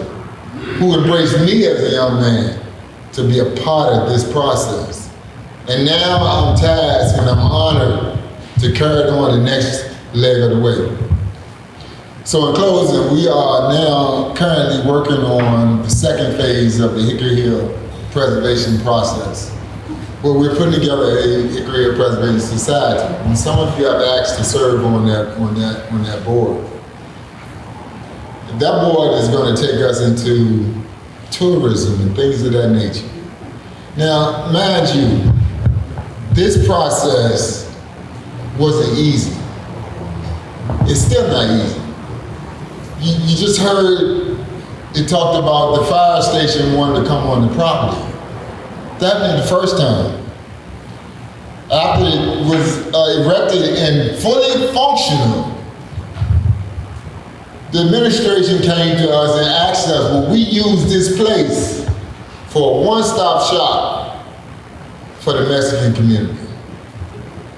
who embraced me as a young man to be a part of this process. And now I'm tasked and I'm honored to carry it on the next leg of the way. So in closing, we are now currently working on the second phase of the Hickory Hill preservation process, where we're putting together a Hickory Hill Preservation Society. And some of you have asked to serve on that board. That board is going to take us into tourism and things of that nature. Now, mind you, this process wasn't easy. It's still not easy. You just heard it talked about the fire station wanting to come on the property. That happened the first time. After it was erected and fully functional, the administration came to us and asked us, will we use this place for a one-stop shop for the Mexican community?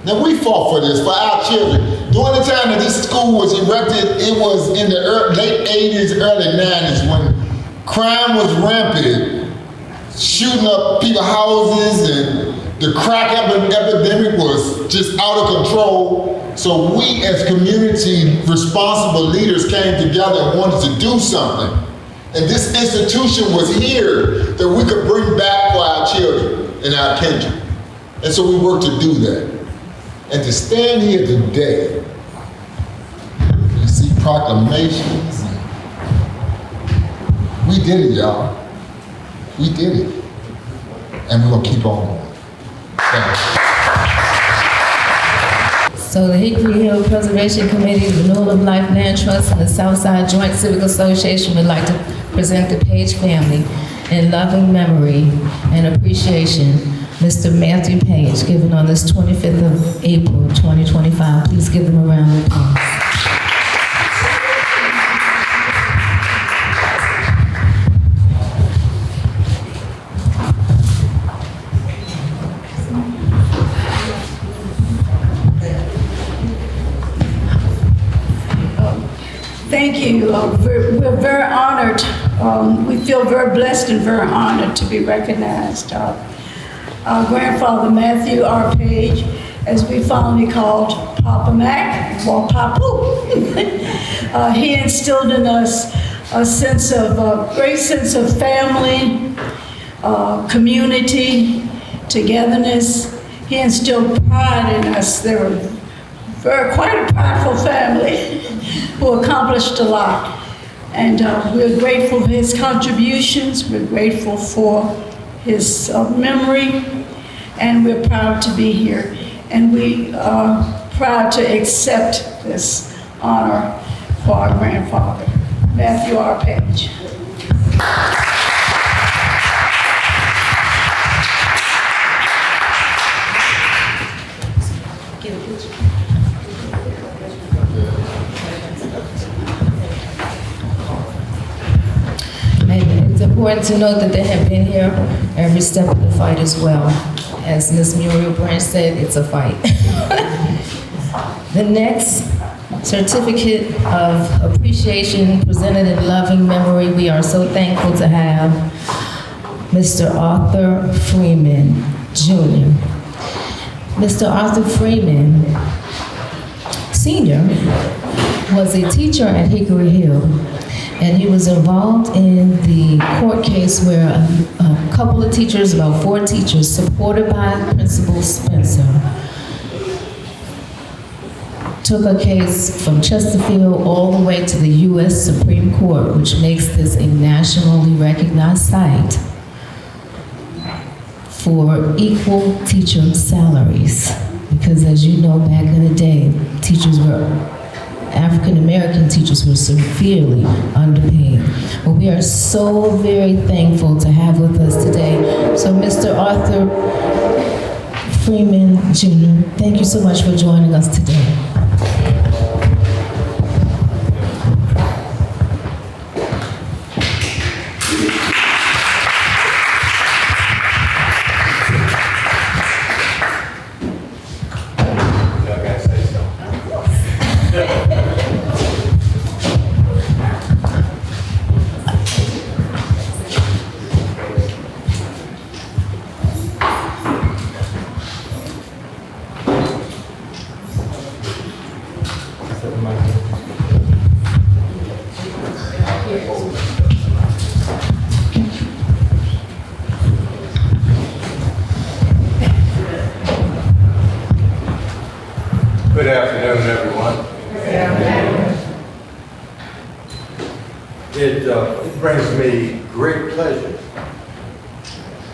Now we fought for this, for our children. During the time that this school was erected, it was in the late 80s, early 90s, when crime was rampant, shooting up people's houses, and the crack epidemic was just out of control. So we as community responsible leaders came together and wanted to do something. And this institution was here that we could bring back for our children and our kindred. And so we worked to do that. And to stand here today, you see proclamations. We did it, y'all. We did it. And we're gonna keep on going. So the Hickory Hill Preservation Committee, the Renewal of Life Land Trust, and the Southside Joint Civic Association would like to present the Page family in loving memory and appreciation. Mr. Matthew Page, given on this 25th of April, 2025. Please give them a round of applause. Thank you. We're very honored. We feel very blessed and very honored to be recognized. Our grandfather, Matthew R. Page, as we fondly called Papa Mac, or Papu. He instilled in us a sense of, great sense of family, community, togetherness. He instilled pride in us. They were quite a prideful family who accomplished a lot. And we're grateful for his contributions. We're grateful for his memory, and we're proud to be here. And we are proud to accept this honor for our grandfather, Matthew R. Page. It's important to note that they have been here every step of the fight as well. As Ms. Muriel Branch said, it's a fight. The next certificate of appreciation presented in loving memory, we are so thankful to have Mr. Arthur Freeman Jr. Mr. Arthur Freeman Sr. was a teacher at Hickory Hill, and he was involved in the court case where a couple of teachers, about 4 teachers, supported by Principal Spencer, took a case from Chesterfield all the way to the U.S. Supreme Court, which makes this a nationally recognized site for equal teacher salaries. Because as you know, back in the day, African American teachers were severely underpaid. But we are so very thankful to have with us today. So Mr. Arthur Freeman Jr., thank you so much for joining us today.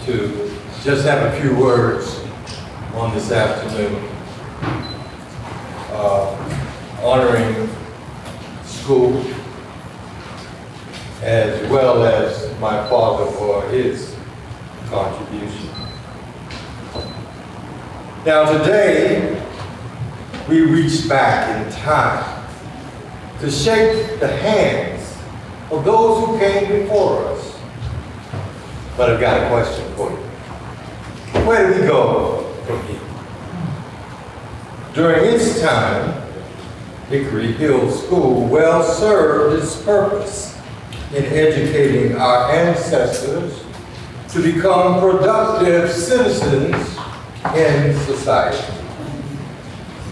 to just have a few words on this afternoon, honoring school as well as my father for his contribution. Now today, we reach back in time to shake the hands of those who came before us. But I've got a question for you. Where do we go from here? During its time, Hickory Hill School well served its purpose in educating our ancestors to become productive citizens in society.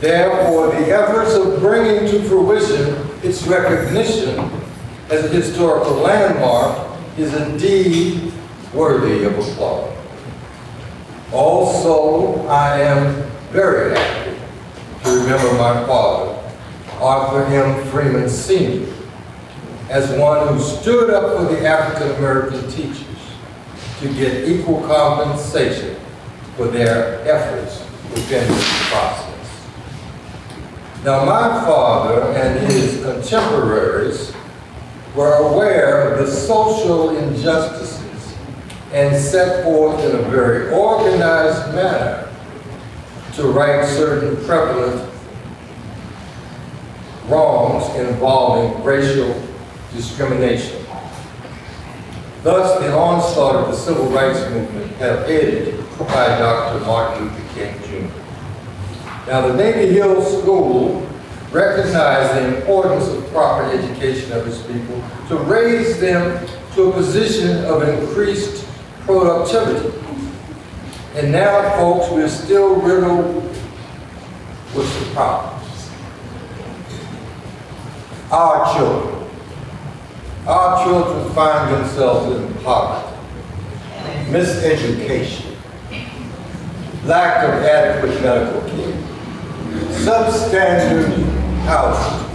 Therefore, the efforts of bringing to fruition its recognition as a historical landmark is indeed worthy of applause. Also, I am very happy to remember my father, Arthur M. Freeman Sr., as one who stood up for the African American teachers to get equal compensation for their efforts within this process. Now, my father and his contemporaries were aware of the social injustices and set forth in a very organized manner to right certain prevalent wrongs involving racial discrimination. Thus, the onslaught of the civil rights movement have headed by Dr. Martin Luther King Jr. Now, the Navy Hill School recognized the importance of proper education of its people to raise them to a position of increased productivity. And now, folks, we're still riddled with the problems. Our children find themselves in poverty, miseducation, lack of adequate medical care, substandard housing,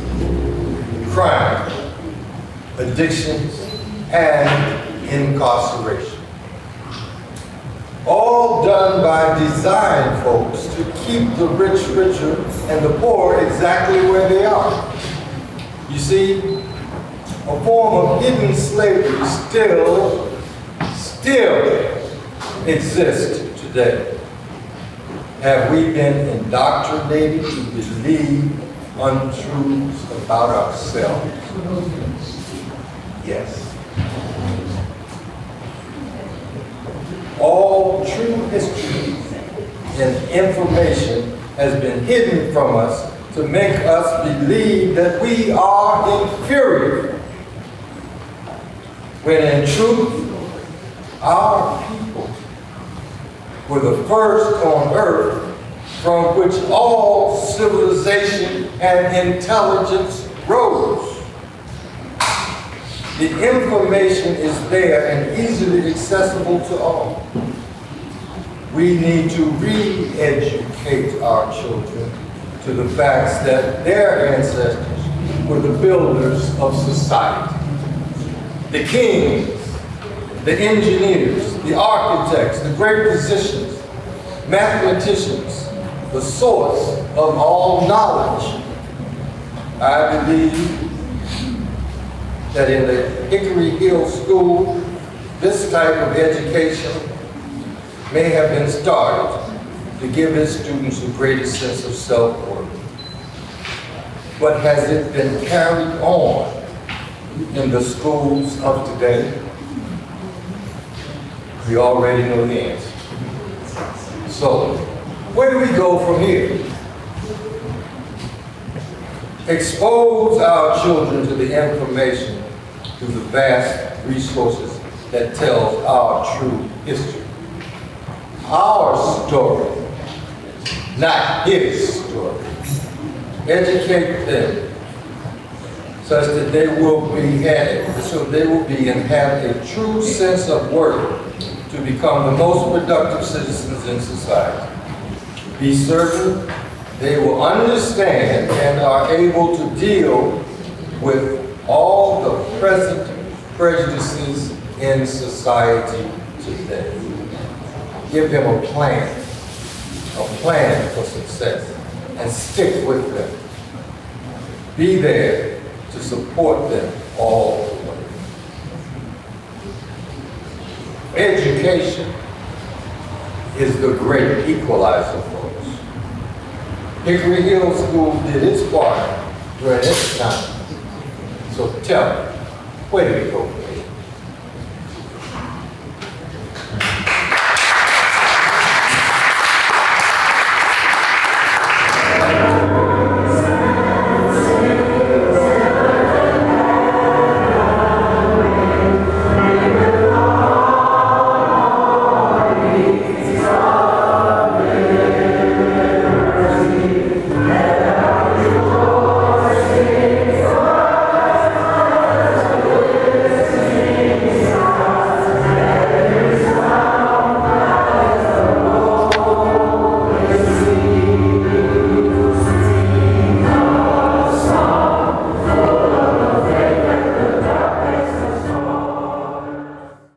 crime, addictions, and incarceration. All done by design, folks, to keep the rich richer and the poor exactly where they are. You see, a form of hidden slavery still exists today. Have we been indoctrinated to believe untruths about ourselves? Yes. All true history and information has been hidden from us to make us believe that we are inferior, when in truth, our people were the first on earth from which all civilization and intelligence rose. The information is there and easily accessible to all. We need to re-educate our children to the facts that their ancestors were the builders of society. The kings, the engineers, the architects, the great physicians, mathematicians, the source of all knowledge. I believe that in the Hickory Hill School, this type of education may have been started to give its students a greater sense of self-worth. But has it been carried on in the schools of today? We already know the answer. So, where do we go from here? Expose our children to the information, to the vast resources that tells our true history. Our story, not his story. Educate them such that they will be and have a true sense of worth to become the most productive citizens in society. Be certain they will understand and are able to deal with all the present prejudices in society today. give them a plan for success, and stick with them. Be there to support them all the way. Education is the great equalizer for us. Hickory Hill School did its part during its time. So tell me, where did it go?